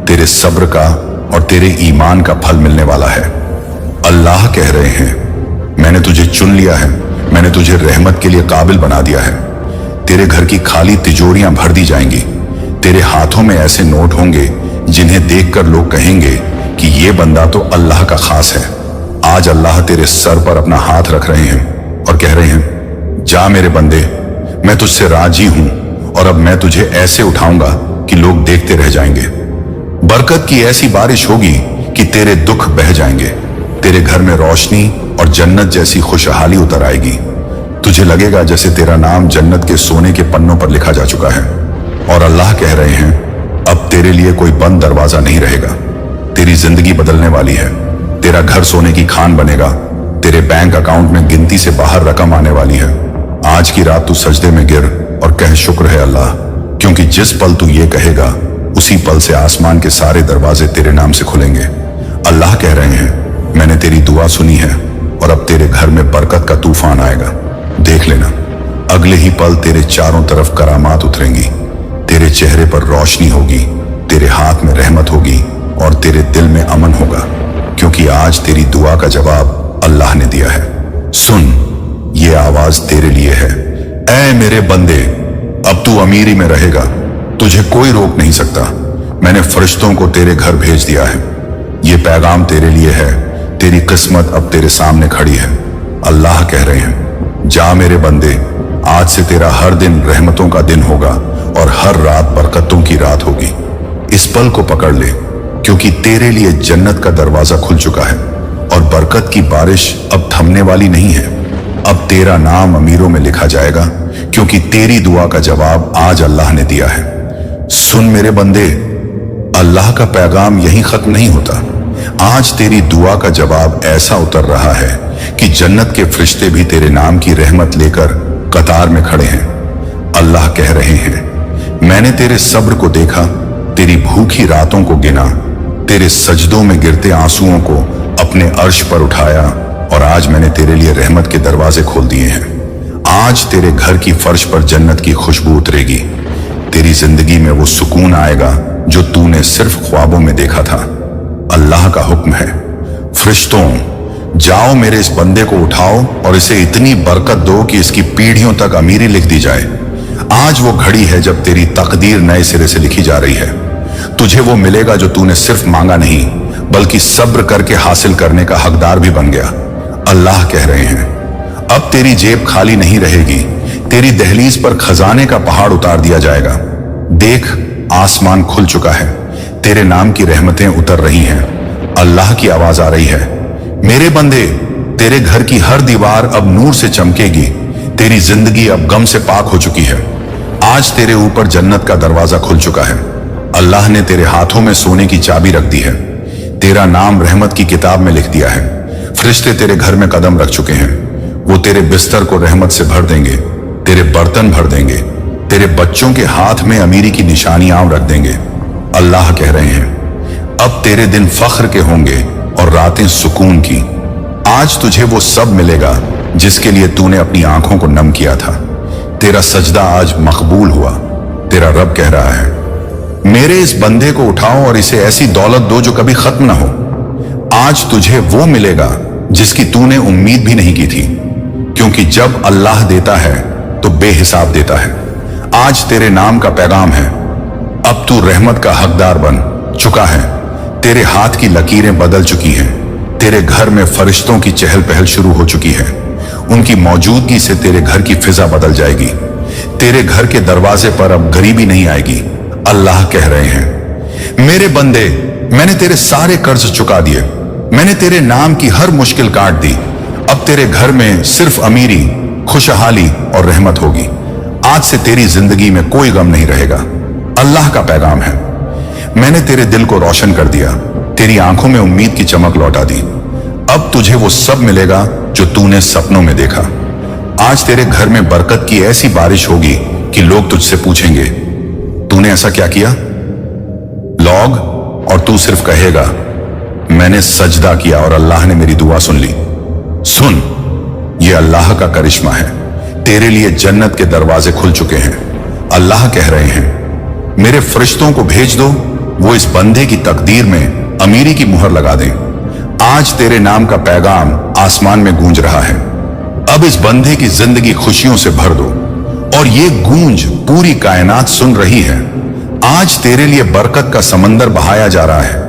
तेरे सब्र का और तेरे ईमान का फल मिलने वाला है। अल्लाह कह रहे हैं, मैंने तुझे चुन लिया है। मैंने तुझे रहमत के लिए काबिल बना दिया है। तेरे घर की खाली तिजोरियां भर दी जाएंगी। तेरे हाथों में ऐसे नोट होंगे जिन्हें देखकर लोग कहेंगे कि ये बंदा तो अल्लाह का खास है। आज अल्लाह तेरे सर पर अपना हाथ रख रहे हैं और कह रहे हैं, जा मेरे बंदे, मैं तुझसे राजी हूं और अब मैं तुझे ऐसे उठाऊंगा कि लोग देखते रह जाएंगे। बरकत की ऐसी बारिश होगी कि तेरे दुख बह जाएंगे। तेरे घर में रोशनी और जन्नत जैसी खुशहाली उतर आएगी। तुझे लगेगा जैसे तेरा नाम जन्नत के सोने के पन्नों पर लिखा जा चुका है। और अल्लाह कह रहे हैं, अब तेरे लिए कोई बंद दरवाजा नहीं रहेगा। तेरी जिंदगी बदलने वाली है। तेरा घर सोने की खान बनेगा। तेरे बैंक अकाउंट में गिनती से बाहर रकम आने वाली है। आज की रात तू सजदे में गिर और कह, शुक्र है अल्लाह, क्योंकि जिस पल तू ये कहेगा उसी पल से आसमान के सारे दरवाजे तेरे नाम से खुलेंगे। अल्लाह कह रहे हैं, मैंने तेरी दुआ सुनी है और अब तेरे घर में बरकत का तूफान आएगा। देख लेना, अगले ही पल तेरे चारों तरफ करामात उतरेंगी। तेरे चेहरे पर रोशनी होगी। तेरे हाथ में रहमत होगी और तेरे दिल में अमन होगा, क्योंकि आज तेरी दुआ का जवाब अल्लाह ने दिया है। सुन, ये आवाज तेरे लिए है। ऐ मेरे बंदे, अब तू अमीरी में रहेगा। तुझे कोई रोक नहीं सकता। मैंने फरिश्तों को तेरे घर भेज दिया है। ये पैगाम तेरे लिए है। तेरी किस्मत अब तेरे सामने खड़ी है। अल्लाह कह रहे हैं, जा मेरे बंदे, आज से तेरा हर दिन रहमतों का दिन होगा और हर रात बरकतों की रात होगी। इस पल को पकड़ ले, क्योंकि तेरे लिए जन्नत का दरवाजा खुल चुका है। और बरकत की बारिश अब थमने वाली नहीं है। अब तेरा नाम अमीरों में लिखा जाएगा, क्योंकि तेरी दुआ का जवाब आज अल्लाह ने दिया है। सुन मेरे बंदे, अल्लाह का पैगाम यहीं खत्म नहीं होता। आज तेरी दुआ का जवाब ऐसा उतर रहा है कि जन्नत के फरिश्ते भी तेरे नाम की रहमत लेकर कतार में खड़े हैं। अल्लाह कह रहे हैं, मैंने तेरे सब्र को देखा, तेरी भूखी रातों को गिना, तेरे सजदों में गिरते आंसुओं को अपने अर्श पर उठाया, और आज मैंने तेरे लिए रहमत के दरवाजे खोल दिए हैं। आज तेरे घर की फर्श पर जन्नत की खुशबू उतरेगी। तेरी जिंदगी में वो सुकून आएगा जो तूने सिर्फ ख्वाबों में देखा था। अल्लाह का हुक्म है, फरिश्तों, जाओ मेरे इस बंदे को उठाओ और इसे इतनी बरकत दो कि इसकी पीढ़ियों तक अमीरी लिख दी जाए। आज वो घड़ी है जब तेरी तकदीर नए सिरे से लिखी जा रही है। तुझे वो मिलेगा जो तूने सिर्फ मांगा नहीं, बल्कि सब्र करके हासिल करने का हकदार भी बन गया। अल्लाह कह रहे हैं, अब तेरी जेब खाली नहीं रहेगी, तेरी दहलीज पर खजाने का पहाड़ उतार दिया जाएगा। देख, आसमान खुल चुका है, तेरे नाम की रहमतें उतर रही हैं। अल्लाह की आवाज आ रही है, मेरे बंदे, तेरे घर की हर दीवार अब नूर से चमकेगी। तेरी जिंदगी अब गम से पाक हो चुकी है। आज तेरे ऊपर जन्नत का दरवाजा खुल चुका है। अल्लाह ने तेरे हाथों में सोने की चाबी रख दी है। तेरा नाम रहमत की किताब में लिख दिया है। फरिश्ते तेरे घर में कदम रख चुके हैं। वो तेरे बिस्तर को रहमत से भर देंगे, तेरे बर्तन भर देंगे, तेरे बच्चों के हाथ में अमीरी की निशानियां रख देंगे। अल्लाह कह रहे हैं, अब तेरे दिन फख्र के होंगे और रातें सुकून की। आज तुझे वो सब मिलेगा जिसके लिए तूने अपनी आंखों को नम किया था। तेरा सजदा आज मकबूल हुआ। तेरा रब कह रहा है, मेरे इस बंदे को उठाओ और इसे ऐसी दौलत दो जो कभी खत्म ना हो। आज तुझे वो मिलेगा जिसकी तूने उम्मीद भी नहीं की थी, क्योंकि जब अल्लाह देता है तो बेहिसाब देता है। आज तेरे नाम का पैगाम है, अब तू रहमत का हकदार बन चुका है। तेरे हाथ की लकीरें बदल चुकी हैं। तेरे घर में फरिश्तों की चहल पहल शुरू हो चुकी है। उनकी मौजूदगी से तेरे घर की फिजा बदल जाएगी। तेरे घर के दरवाजे पर अब गरीबी नहीं आएगी। अल्लाह कह रहे हैं, मेरे बंदे, मैंने तेरे सारे कर्ज चुका दिए। मैंने तेरे नाम की हर मुश्किल काट दी। अब तेरे घर में सिर्फ अमीरी, खुशहाली और रहमत होगी। आज से तेरी जिंदगी में कोई गम नहीं रहेगा। अल्लाह का पैगाम है, मैंने तेरे दिल को रोशन कर दिया, तेरी आंखों में उम्मीद की चमक लौटा दी। अब तुझे वो सब मिलेगा जो तूने सपनों में देखा। आज तेरे घर में बरकत की ऐसी बारिश होगी कि लोग तुझसे पूछेंगे, तूने ऐसा क्या किया? लोग, और तू सिर्फ कहेगा, मैंने सजदा किया और अल्लाह ने मेरी दुआ सुन ली। सुन, ये अल्लाह का करिश्मा है। तेरे लिए जन्नत के दरवाजे खुल चुके हैं। अल्लाह कह रहे हैं, मेरे फरिश्तों को भेज दो, वो इस बंदे की तकदीर में अमीरी की मुहर लगा दें। आज तेरे नाम का पैगाम आसमान में गूंज रहा है। अब इस बंदे की जिंदगी खुशियों से भर दो, और ये गूंज पूरी कायनात सुन रही है। आज तेरे लिए बरकत का समंदर बहाया जा रहा है।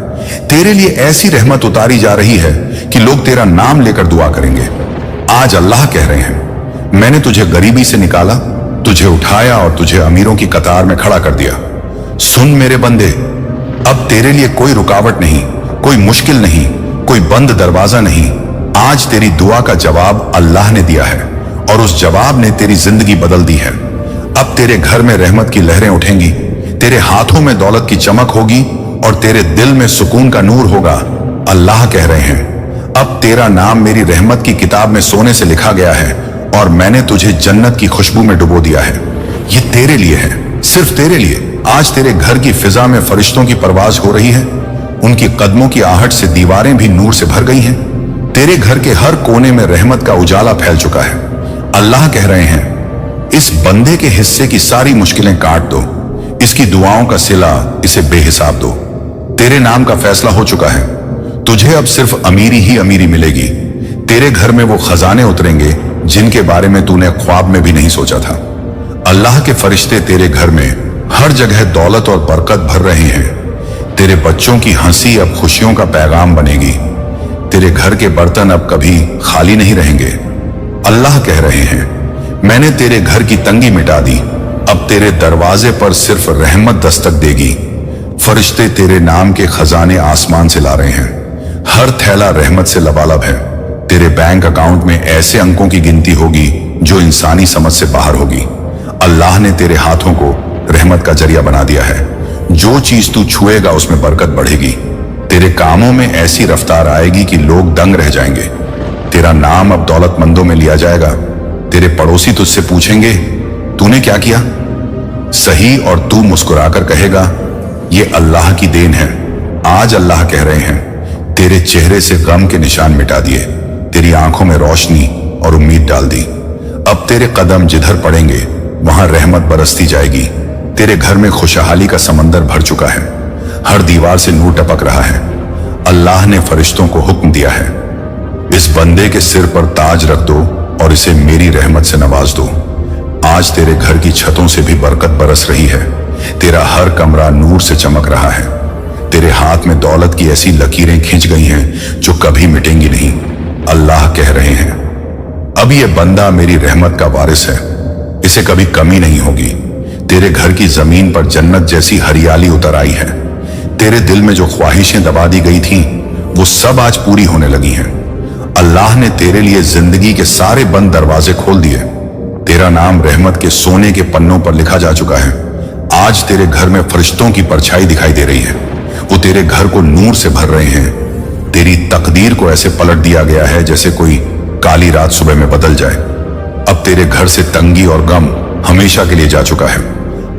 तेरे लिए ऐसी रहमत उतारी जा रही है कि लोग तेरा नाम लेकर दुआ करेंगे। आज अल्लाह कह रहे हैं, मैंने तुझे गरीबी से निकाला, तुझे उठाया और तुझे अमीरों की कतार में खड़ा कर दिया। सुन मेरे बंदे, अब तेरे लिए कोई रुकावट नहीं, कोई मुश्किल नहीं, कोई बंद दरवाजा नहीं। आज तेरी दुआ का जवाब अल्लाह ने दिया है, और उस जवाब ने तेरी जिंदगी बदल दी है। अब तेरे घर में रहमत की लहरें उठेंगी, तेरे हाथों में दौलत की चमक होगी और तेरे दिल में सुकून का नूर होगा। अल्लाह कह रहे हैं, अब तेरा नाम मेरी रहमत की किताब में सोने से लिखा गया है, और मैंने तुझे जन्नत की खुशबू में डुबो दिया है। ये तेरे लिए है, सिर्फ तेरे लिए। आज तेरे घर की फिजा में फरिश्तों की परवाज हो रही है। उनकी कदमों की आहट से दीवारें भी नूर से भर गई हैं। तेरे घर के हर कोने में रहमत का उजाला फैल चुका है। अल्लाह कह रहे हैं, इस बंदे के हिस्से की सारी मुश्किलें काट दो, इसकी दुआओं का सिला इसे बेहिसाब दो। तेरे नाम का फैसला हो चुका है। तुझे अब सिर्फ अमीरी ही अमीरी मिलेगी। तेरे घर में वो खजाने उतरेंगे जिनके बारे में तूने ख्वाब में भी नहीं सोचा था। अल्लाह के फरिश्ते तेरे घर में हर जगह दौलत और बरकत भर रहे हैं। तेरे बच्चों की हंसी अब खुशियों का पैगाम बनेगी। तेरे घर के बर्तन अब कभी खाली नहीं रहेंगे। अल्लाह कह रहे हैं, मैंने तेरे घर की तंगी मिटा दी। अब तेरे दरवाजे पर सिर्फ रहमत दस्तक देगी। फरिश्ते तेरे नाम के खजाने आसमान से ला रहे हैं। हर थैला रहमत से लबालब है। तेरे बैंक अकाउंट में ऐसे अंकों की गिनती होगी जो इंसानी समझ से बाहर होगी। अल्लाह ने तेरे हाथों को रहमत का जरिया बना दिया है। जो चीज तू छुएगा उसमें बरकत बढ़ेगी। तेरे कामों में ऐसी रफ्तार आएगी कि लोग दंग रह जाएंगे। तेरा नाम अब दौलतमंदों में लिया जाएगा। तेरे पड़ोसी तुझसे पूछेंगे, तूने क्या किया? सही, और तू मुस्कुराकर कहेगा, ये अल्लाह की देन है। आज अल्लाह कह रहे हैं, तेरे चेहरे से गम के निशान मिटा दिए, तेरी आंखों में रोशनी और उम्मीद डाल दी। अब तेरे कदम जिधर पड़ेंगे वहां रहमत बरसती जाएगी। तेरे घर में खुशहाली का समंदर भर चुका है। हर दीवार से नूर टपक रहा है। अल्लाह ने फरिश्तों को हुक्म दिया है, इस बंदे के सिर पर ताज रख दो और इसे मेरी रहमत से नवाज दो। आज तेरे घर की छतों से भी बरकत बरस रही है। तेरा हर कमरा नूर से चमक रहा है। तेरे हाथ में दौलत की ऐसी लकीरें खिंच गई हैं जो कभी मिटेंगी नहीं। अल्लाह कह रहे हैं, अब ये बंदा मेरी रहमत का वारिस है, इसे कभी कमी नहीं होगी। तेरे घर की जमीन पर जन्नत जैसी हरियाली उतर आई है। तेरे दिल में जो ख्वाहिशें दबा दी गई थीं, वो सब आज पूरी होने लगी हैं। अल्लाह ने तेरे लिए जिंदगी के सारे बंद दरवाजे खोल दिए। तेरा नाम रहमत के सोने के पन्नों पर लिखा जा चुका है। आज तेरे घर में फरिश्तों की परछाई दिखाई दे रही है। वो तेरे घर को नूर से भर रहे हैं। तेरी तकदीर को ऐसे पलट दिया गया है जैसे कोई काली रात सुबह में बदल जाए। अब तेरे घर से तंगी और गम हमेशा के लिए जा चुका है।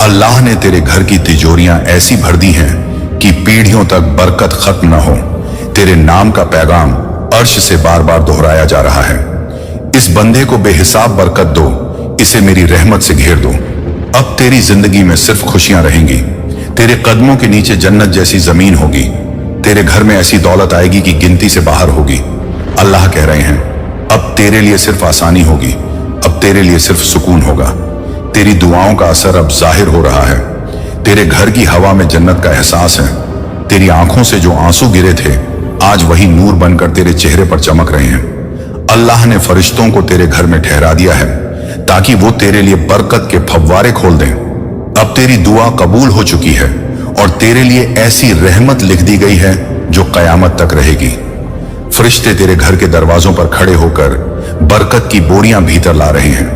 अल्लाह ने तेरे घर की तिजोरियां ऐसी भर दी हैं कि पीढ़ियों तक बरकत खत्म न हो। तेरे नाम का पैगाम अर्श से बार बार दोहराया जा रहा है। इस बंदे को बेहिसाब बरकत दो, इसे मेरी रहमत से घेर दो। अब तेरी जिंदगी में सिर्फ खुशियां रहेंगी। तेरे कदमों के नीचे जन्नत जैसी जमीन होगी। तेरे घर में ऐसी दौलत आएगी कि गिनती से बाहर होगी। अल्लाह कह रहे हैं, अब तेरे लिए सिर्फ आसानी होगी, अब तेरे लिए सिर्फ सुकून होगा। तेरी दुआओं का असर अब जाहिर हो रहा है। तेरे घर की हवा में जन्नत का एहसास है। तेरी आंखों से जो आंसू गिरे थे, आज वही नूर बनकर तेरे चेहरे पर चमक रहे हैं। अल्लाह ने फरिश्तों को तेरे घर में ठहरा दिया है ताकि वो तेरे लिए बरकत के फव्वारे खोल दें। अब तेरी दुआ कबूल हो चुकी है और तेरे लिए ऐसी रहमत लिख दी गई है जो कयामत तक रहेगी। फरिश्ते तेरे घर के दरवाजों पर खड़े होकर बरकत की बोरियां भीतर ला रहे हैं।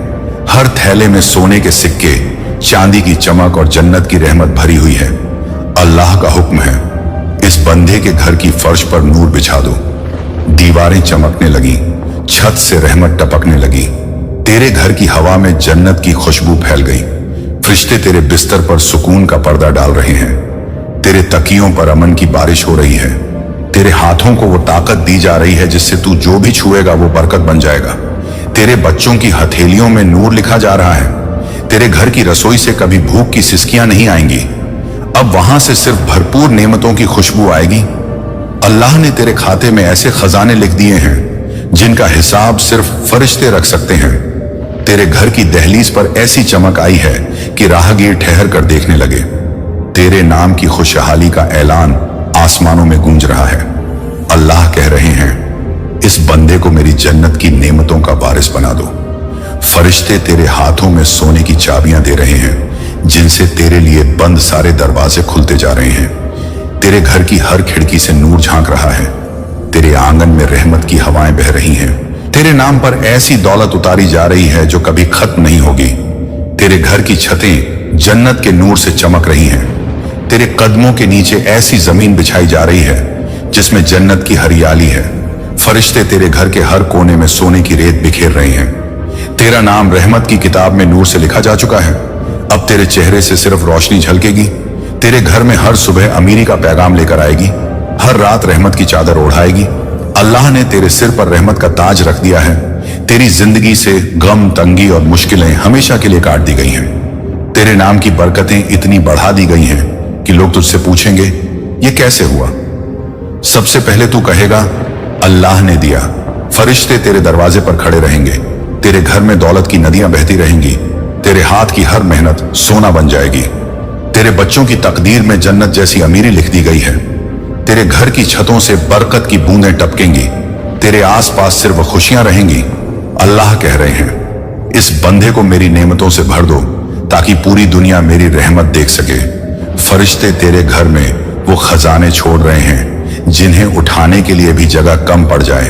हर थैले में सोने के सिक्के, चांदी की चमक और जन्नत की रहमत भरी हुई है। अल्लाह का हुक्म है, इस बंदे के घर की फर्श पर नूर बिछा दो। दीवारें चमकने लगी, छत से रहमत टपकने लगी। तेरे घर की हवा में जन्नत की खुशबू फैल गई। फरिश्ते तेरे बिस्तर पर सुकून का पर्दा डाल रहे हैं। तेरे तकियों पर अमन की बारिश हो रही है। तेरे हाथों को वो ताकत दी जा रही है जिससे तू जो भी छुएगा वो बरकत बन जाएगा। तेरे बच्चों की हथेलियों में नूर लिखा जा रहा है। तेरे घर की रसोई से कभी भूख की सिसकियां नहीं आएंगी। अब वहां से सिर्फ भरपूर नेमतों की खुशबू आएगी। अल्लाह ने तेरे खाते में ऐसे खजाने लिख दिए हैं जिनका हिसाब सिर्फ फरिश्ते रख सकते हैं। तेरे घर की दहलीज पर ऐसी चमक आई है कि राहगीर ठहर कर देखने लगे। तेरे नाम की खुशहाली का ऐलान आसमानों में गूंज रहा है। अल्लाह कह रहे हैं, इस बंदे को मेरी जन्नत की नेमतों का वारिस बना दो। फरिश्ते तेरे हाथों में सोने की चाबियां दे रहे हैं जिनसे तेरे लिए बंद सारे दरवाजे खुलते जा रहे हैं। तेरे घर की हर खिड़की से नूर झांक रहा है। तेरे आंगन में रहमत की हवाएं बह रही हैं। तेरे नाम पर ऐसी दौलत उतारी जा रही है जो कभी खत्म नहीं होगी। तेरे घर की छतें जन्नत के नूर से चमक रही हैं। तेरे कदमों के नीचे ऐसी जमीन बिछाई जा रही है जिसमें जन्नत की हरियाली है। फरिश्ते तेरे घर के हर कोने में सोने की रेत बिखेर रहे हैं। तेरा नाम रहमत की किताब में नूर से लिखा जा चुका है। अब तेरे चेहरे से सिर्फ रोशनी झलकेगी। तेरे घर में हर सुबह अमीरी का पैगाम लेकर आएगी। हर रात रहमत की चादर ओढ़ाएगी। अल्लाह ने तेरे सिर पर रहमत का ताज रख दिया है। तेरी जिंदगी से गम, तंगी और मुश्किलें हमेशा के लिए काट दी गई हैं। तेरे नाम की बरकतें इतनी बढ़ा दी गई हैं कि लोग तुझसे पूछेंगे, ये कैसे हुआ? सबसे पहले तू कहेगा, अल्लाह ने दिया। फरिश्ते तेरे दरवाजे पर खड़े रहेंगे। तेरे घर में दौलत की नदियां बहती रहेंगी। तेरे हाथ की हर मेहनत सोना बन जाएगी। तेरे बच्चों की तकदीर में जन्नत जैसी अमीरी लिख दी गई है। तेरे घर की छतों से बरकत की बूंदें टपकेंगी। तेरे आसपास सिर्फ खुशियां रहेंगी। अल्लाह कह रहे हैं, इस बंदे को मेरी नेमतों से भर दो ताकि पूरी दुनिया मेरी रहमत देख सके। फरिश्ते तेरे घर में वो खजाने छोड़ रहे हैं जिन्हें उठाने के लिए भी जगह कम पड़ जाए।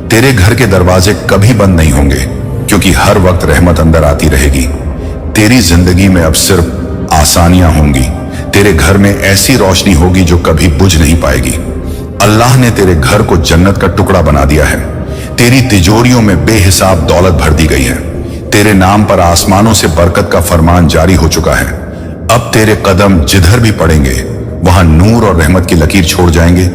तेरे घर के दरवाजे कभी बंद नहीं होंगे, क्योंकि हर वक्त रहमत अंदर आती रहेगी। तेरी जिंदगी में अब सिर्फ आसानियां होंगी। तेरे घर में ऐसी रोशनी होगी जो कभी बुझ नहीं पाएगी। अल्लाह ने तेरे घर को जन्नत का टुकड़ा बना दिया है। तेरी तिजोरियों में बेहिसाब दौलत भर दी गई है। तेरे नाम पर आसमानों से बरकत का फरमान जारी हो चुका है। अब तेरे कदम जिधर भी पड़ेंगे वहां नूर और रहमत की लकीर छोड़ जाएंगे।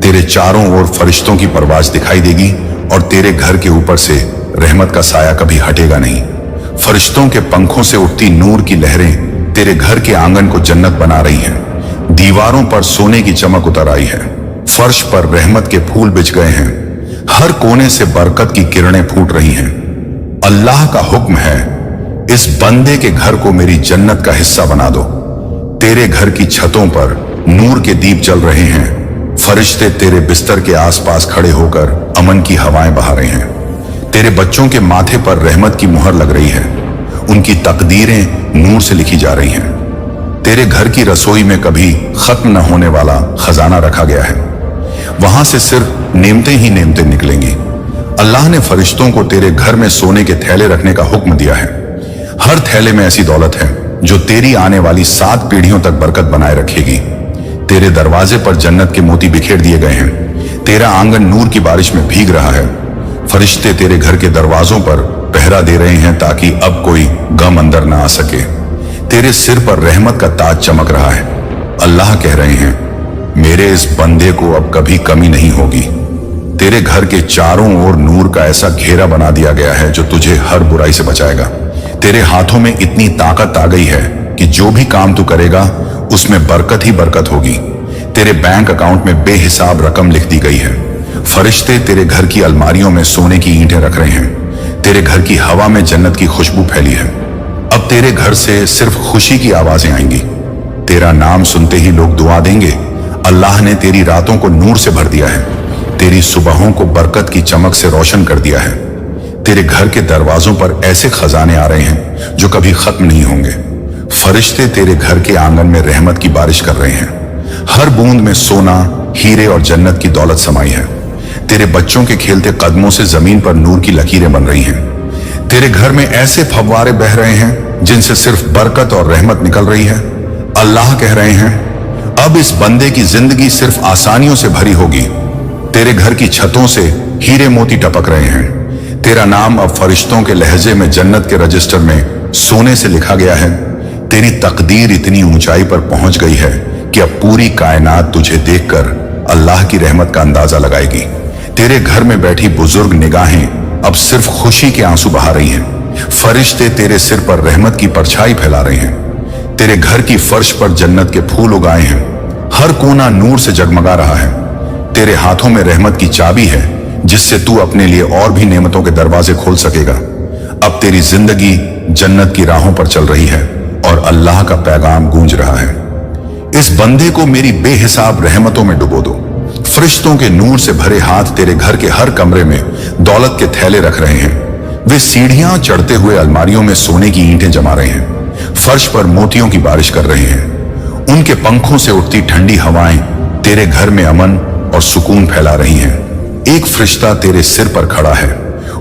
तेरे चारों ओर फरिश्तों की परवाज दिखाई देगी और तेरे घर के ऊपर से रहमत का साया कभी हटेगा नहीं। फरिश्तों के पंखों से उठती नूर की लहरें तेरे घर के आंगन को जन्नत बना रही हैं। दीवारों पर सोने की चमक उतर आई है। फर्श पर रहमत के फूल बिछ गए हैं। हर कोने से बरकत की किरणें फूट रही हैं। अल्लाह का हुक्म है, इस बंदे के घर को मेरी जन्नत का हिस्सा बना दो। तेरे घर की छतों पर नूर के दीप जल रहे हैं। फरिश्ते तेरे बिस्तर के आसपास खड़े होकर अमन की हवाएं बहा रहे हैं। तेरे बच्चों के माथे पर रहमत की मुहर लग रही है। उनकी तकदीरें नूर से लिखी जा रही हैं। तेरे घर की रसोई में कभी खत्म न होने वाला खजाना रखा गया है। वहां से सिर्फ नेमतें ही नेमतें निकलेंगी। अल्लाह ने फरिश्तों को तेरे घर में सोने के थैले रखने का हुक्म दिया है। हर थैले में ऐसी दौलत है जो तेरी आने वाली 7 पीढ़ियों तक बरकत बनाए रखेगी। तेरे दरवाजे पर जन्नत के मोती बिखेर दिए गए हैं। तेरा आंगन नूर की बारिश में भीग रहा है। फरिश्ते तेरे घर के दरवाजों पर पहरा दे रहे हैं ताकि अब कोई गम अंदर ना आ सके। तेरे सिर पर रहमत का ताज चमक रहा है। अल्लाह कह रहे हैं, मेरे इस बंदे को अब कभी कमी नहीं होगी। तेरे घर के चारों ओर नूर का ऐसा घेरा बना दिया गया है जो तुझे हर बुराई से बचाएगा। तेरे हाथों में इतनी ताकत आ गई है कि जो भी काम तू करेगा उसमें बरकत ही बरकत होगी। तेरे बैंक अकाउंट में बेहिसाब रकम लिख दी गई है। फरिश्ते तेरे घर की अलमारियों में सोने की ईंटें रख रहे हैं। तेरे घर की हवा में जन्नत की खुशबू फैली है। अब तेरे घर से सिर्फ खुशी की आवाजें आएंगी। तेरा नाम सुनते ही लोग दुआ देंगे। अल्लाह ने तेरी रातों को नूर से भर दिया है। तेरी सुबहों को बरकत की चमक से रोशन कर दिया है। तेरे घर के दरवाजों पर ऐसे खजाने आ रहे हैं जो कभी खत्म नहीं होंगे। फरिश्ते तेरे घर के आंगन में रहमत की बारिश कर रहे हैं। हर बूंद में सोना, हीरे और जन्नत की दौलत समाई है। तेरे बच्चों के खेलते कदमों से जमीन पर नूर की लकीरें बन रही हैं। तेरे घर में ऐसे फव्वारे बह रहे हैं जिनसे सिर्फ बरकत और रहमत निकल रही है। अल्लाह कह रहे हैं, अब इस बंदे की जिंदगी सिर्फ आसानियों से भरी होगी। तेरे घर की छतों से हीरे मोती टपक रहे हैं। तेरा नाम अब फरिश्तों के लहजे में जन्नत के रजिस्टर में सोने से लिखा गया है। तेरी तकदीर इतनी ऊंचाई पर पहुंच गई है कि अब पूरी कायनात तुझे देखकर अल्लाह की रहमत का अंदाजा लगाएगी। तेरे घर में बैठी बुजुर्ग निगाहें अब सिर्फ खुशी के आंसू बहा रही हैं। फरिश्ते तेरे सिर पर रहमत की परछाई फैला रहे हैं। तेरे घर की फर्श पर जन्नत के फूल उगाए हैं। हर कोना नूर से जगमगा रहा है। तेरे हाथों में रहमत की चाबी है जिससे तू अपने लिए और भी नेमतों के दरवाजे खोल सकेगा। अब तेरी जिंदगी जन्नत की राहों पर चल रही है और अल्लाह का पैगाम गूंज रहा है। इस बंदे को मेरी बेहिसाब रहमतों में डुबो दो। फरिश्तों के नूर से भरे हाथ तेरे घर के हर कमरे में दौलत के थैले रख रहे हैं। वे सीढ़ियां चढ़ते हुए अलमारियों में सोने की ईंटें जमा रहे हैं। फर्श पर मोतियों की बारिश कर रहे हैं। उनके पंखों से उठती ठंडी हवाएं तेरे घर में अमन और सुकून फैला रही हैं। एक फरिश्ता तेरे सिर पर खड़ा है।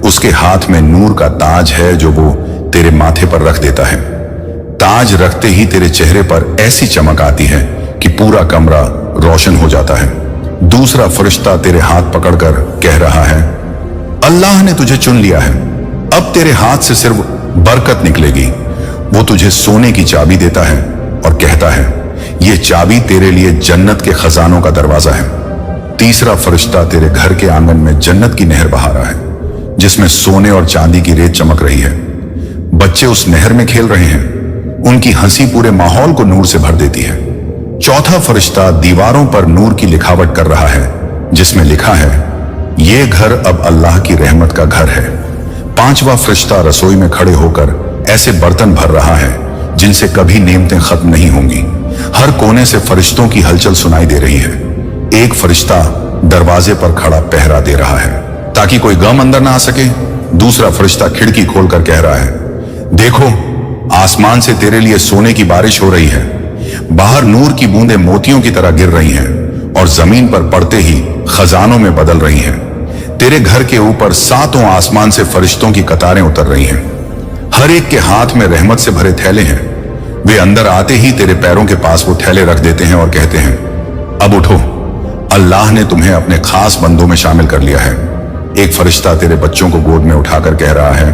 उसके हाथ में नूर का ताज है जो वो तेरे माथे पर रख देता है। ताज रखते ही तेरे चेहरे पर ऐसी चमक आती है कि पूरा कमरा रोशन हो जाता है। दूसरा फरिश्ता तेरे हाथ पकड़कर कह रहा है, अल्लाह ने तुझे चुन लिया है। अब तेरे हाथ से सिर्फ बरकत निकलेगी। वो तुझे सोने की चाबी देता है और कहता है, ये चाबी तेरे लिए जन्नत के खजानों का दरवाजा है। तीसरा फरिश्ता तेरे घर के आंगन में जन्नत की नहर बहा रहा है जिसमें सोने और चांदी की रेत चमक रही है। बच्चे उस नहर में खेल रहे हैं। उनकी हंसी पूरे माहौल को नूर से भर देती है। चौथा फरिश्ता दीवारों पर नूर की लिखावट कर रहा है जिसमें लिखा है, ये घर अब अल्लाह की रहमत का घर है। पांचवा फरिश्ता रसोई में खड़े होकर ऐसे बर्तन भर रहा है जिनसे कभी नेमतें खत्म नहीं होंगी। हर कोने से फरिश्तों की हलचल सुनाई दे रही है। एक फरिश्ता दरवाजे पर खड़ा पहरा दे रहा है ताकि कोई गम अंदर ना आ सके। दूसरा फरिश्ता खिड़की खोलकर कह रहा है, देखो आसमान से तेरे लिए सोने की बारिश हो रही है। बाहर नूर की बूंदें मोतियों की तरह गिर रही हैं और जमीन पर पड़ते ही खजानों में बदल रही हैं। तेरे घर के ऊपर सातों आसमान से फरिश्तों की कतारें उतर रही हैं। हर एक के हाथ में रहमत से भरे थैले हैं। वे अंदर आते ही तेरे पैरों के पास वो थैले रख देते हैं और कहते हैं, अब उठो, अल्लाह ने तुम्हें अपने खास बंदों में शामिल कर लिया है। एक फरिश्ता तेरे बच्चों को गोद में उठाकर कह रहा है,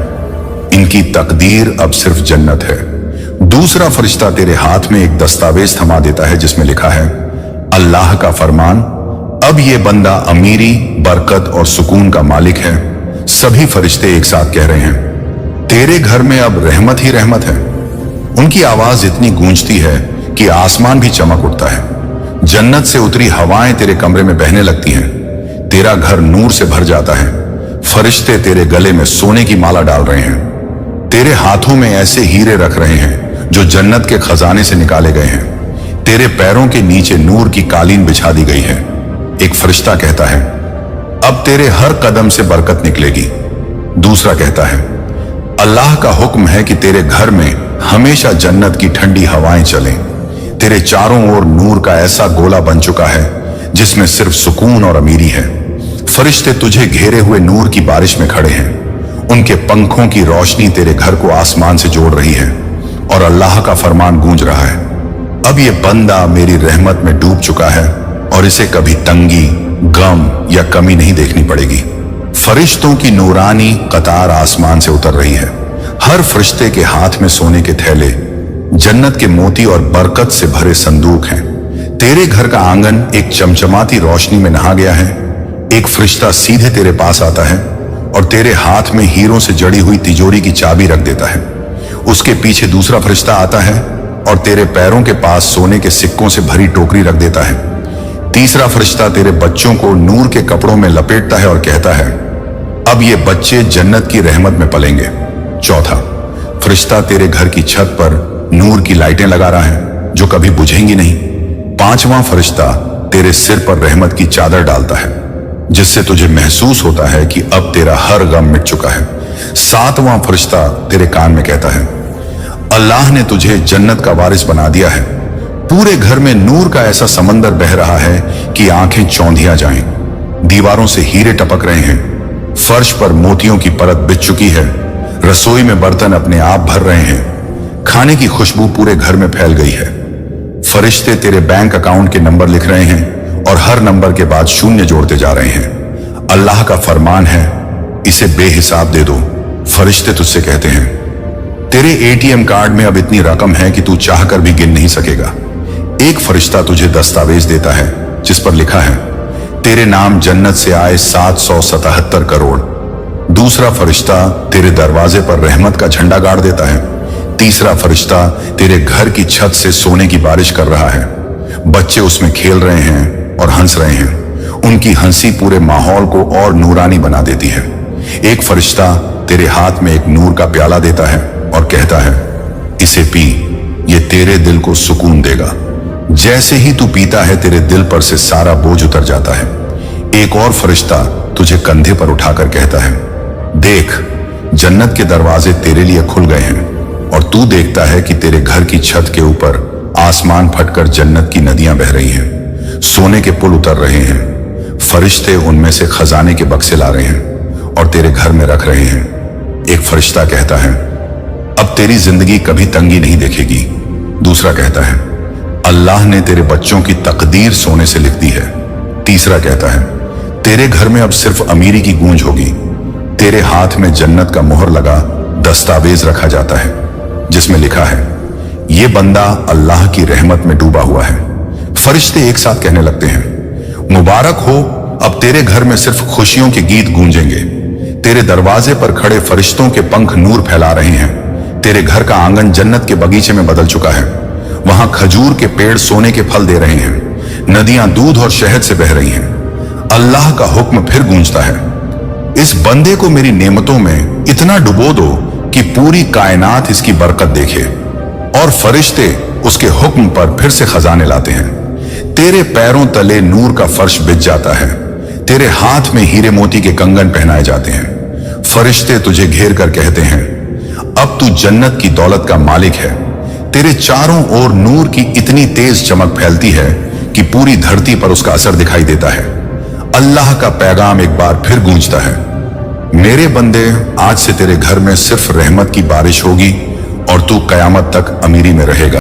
इनकी तकदीर अब सिर्फ जन्नत है। दूसरा फरिश्ता तेरे हाथ में एक दस्तावेज थमा देता है जिसमें लिखा है, अल्लाह का फरमान, अब ये बंदा अमीरी, बरकत और सुकून का मालिक है। सभी फरिश्ते एक साथ कह रहे हैं, तेरे घर में अब रहमत ही रहमत है। उनकी आवाज इतनी गूंजती है कि आसमान भी चमक उठता है। जन्नत से उतरी हवाएं तेरे कमरे में बहने लगती हैं। तेरा घर नूर से भर जाता है। फरिश्ते तेरे गले में सोने की माला डाल रहे हैं। तेरे हाथों में ऐसे हीरे रख रहे हैं जो जन्नत के खजाने से निकाले गए हैं। तेरे पैरों के नीचे नूर की कालीन बिछा दी गई है। एक फरिश्ता कहता है, अब तेरे हर कदम से बरकत निकलेगी। दूसरा कहता है, अल्लाह का हुक्म है कि तेरे घर में हमेशा जन्नत की ठंडी हवाएं चलें। तेरे चारों ओर नूर का ऐसा गोला बन चुका है जिसमें सिर्फ सुकून और अमीरी है। फरिश्ते तुझे घेरे हुए नूर की बारिश में खड़े हैं। उनके पंखों की रोशनी तेरे घर को आसमान से जोड़ रही है और अल्लाह का फरमान गूंज रहा है, अब ये बंदा मेरी रहमत में डूब चुका है और इसे कभी तंगी, गम या कमी नहीं देखनी पड़ेगी। फरिश्तों की नूरानी कतार आसमान से उतर रही है। हर फरिश्ते के हाथ में सोने के थैले, जन्नत के मोती और बरकत से भरे संदूक हैं। तेरे घर का आंगन एक चमचमाती रोशनी में नहा गया है। एक फरिश्ता सीधे तेरे पास आता है और तेरे हाथ में हीरों से जड़ी हुई तिजोरी की चाबी रख देता है। उसके पीछे दूसरा फरिश्ता आता है और तेरे पैरों के पास सोने के सिक्कों से भरी टोकरी रख देता है। तीसरा फरिश्ता तेरे बच्चों को नूर के कपड़ों में लपेटता है और कहता है, अब ये बच्चे जन्नत की रहमत में पलेंगे। चौथा फरिश्ता तेरे घर की छत पर नूर की लाइटें लगा रहा है जो कभी बुझेंगी नहीं। पांचवां फरिश्ता तेरे सिर पर रहमत की चादर डालता है जिससे तुझे महसूस होता है कि अब तेरा हर गम मिट चुका है। सातवां फरिश्ता तेरे कान में कहता है, अल्लाह ने तुझे जन्नत का वारिस बना दिया है। पूरे घर में नूर का ऐसा समंदर बह रहा है कि आंखें चौंधिया जाएं। दीवारों से हीरे टपक रहे हैं। फर्श पर मोतियों की परत बिछ चुकी है। रसोई में बर्तन अपने आप भर रहे हैं। खाने की खुशबू पूरे घर में फैल गई है। फरिश्ते तेरे बैंक अकाउंट के नंबर लिख रहे हैं और हर नंबर के बाद शून्य जोड़ते जा रहे हैं। अल्लाह का फरमान है, इसे बेहिसाब दे दो। फरिश्ते तुझसे कहते हैं, तेरे एटीएम कार्ड में अब इतनी रकम है कि तू चाहकर भी गिन नहीं सकेगा। एक फरिश्ता तुझे दस्तावेज देता है जिस पर लिखा है, तेरे नाम जन्नत से आए 777 करोड़। दूसरा फरिश्ता तेरे दरवाजे पर रहमत का झंडा गाड़ देता है। तीसरा फरिश्ता तेरे घर की छत से सोने की बारिश कर रहा है। बच्चे उसमें खेल रहे हैं और हंस रहे हैं। उनकी हंसी पूरे माहौल को और नूरानी बना देती है। एक फरिश्ता तेरे हाथ में एक नूर का प्याला देता है और कहता है, इसे पी, ये तेरे दिल को सुकून देगा। जैसे ही तू पीता है तेरे दिल पर से सारा बोझ उतर जाता है। एक और फरिश्ता तुझे कंधे पर उठाकर कहता है, देख, जन्नत के दरवाजे तेरे लिए खुल गए हैं। और तू देखता है कि तेरे घर की छत के ऊपर आसमान फटकर जन्नत की नदियां बह रही हैं। सोने के पुल उतर रहे हैं। फरिश्ते उनमें से खजाने के बक्से ला रहे हैं और तेरे घर में रख रहे हैं। एक फरिश्ता कहता है, अब तेरी जिंदगी कभी तंगी नहीं देखेगी। दूसरा कहता है, अल्लाह ने तेरे बच्चों की तकदीर सोने से लिख दी है। तीसरा कहता है, तेरे घर में अब सिर्फ अमीरी की गूंज होगी। तेरे हाथ में जन्नत का मोहर लगा दस्तावेज रखा जाता है जिसमें लिखा है, ये बंदा अल्लाह की रहमत में डूबा हुआ है। फरिश्ते एक साथ कहने लगते हैं, मुबारक हो, अब तेरे घर में सिर्फ खुशियों के गीत गूंजेंगे। तेरे दरवाजे पर खड़े फरिश्तों के पंख नूर फैला रहे हैं। तेरे घर का आंगन जन्नत के बगीचे में बदल चुका है। वहां खजूर के पेड़ सोने के फल दे रहे हैं। नदियां दूध और शहद से बह रही हैं। अल्लाह का हुक्म फिर गूंजता है, इस बंदे को मेरी नेमतों में इतना डुबो दो कि पूरी कायनात इसकी बरकत देखे। और फरिश्ते उसके हुक्म पर फिर से खजाने लाते हैं। तेरे पैरों तले नूर का फर्श बिछ जाता है। तेरे हाथ में हीरे मोती के कंगन पहनाए जाते हैं। फरिश्ते तुझे घेर कर कहते हैं, अब तू जन्नत की दौलत का मालिक है। तेरे चारों ओर नूर की इतनी तेज चमक फैलती है कि पूरी धरती पर उसका असर दिखाई देता है। अल्लाह का पैगाम एक बार फिर गूंजता है, मेरे बंदे, आज से तेरे घर में सिर्फ रहमत की बारिश होगी और तू कयामत तक अमीरी में रहेगा।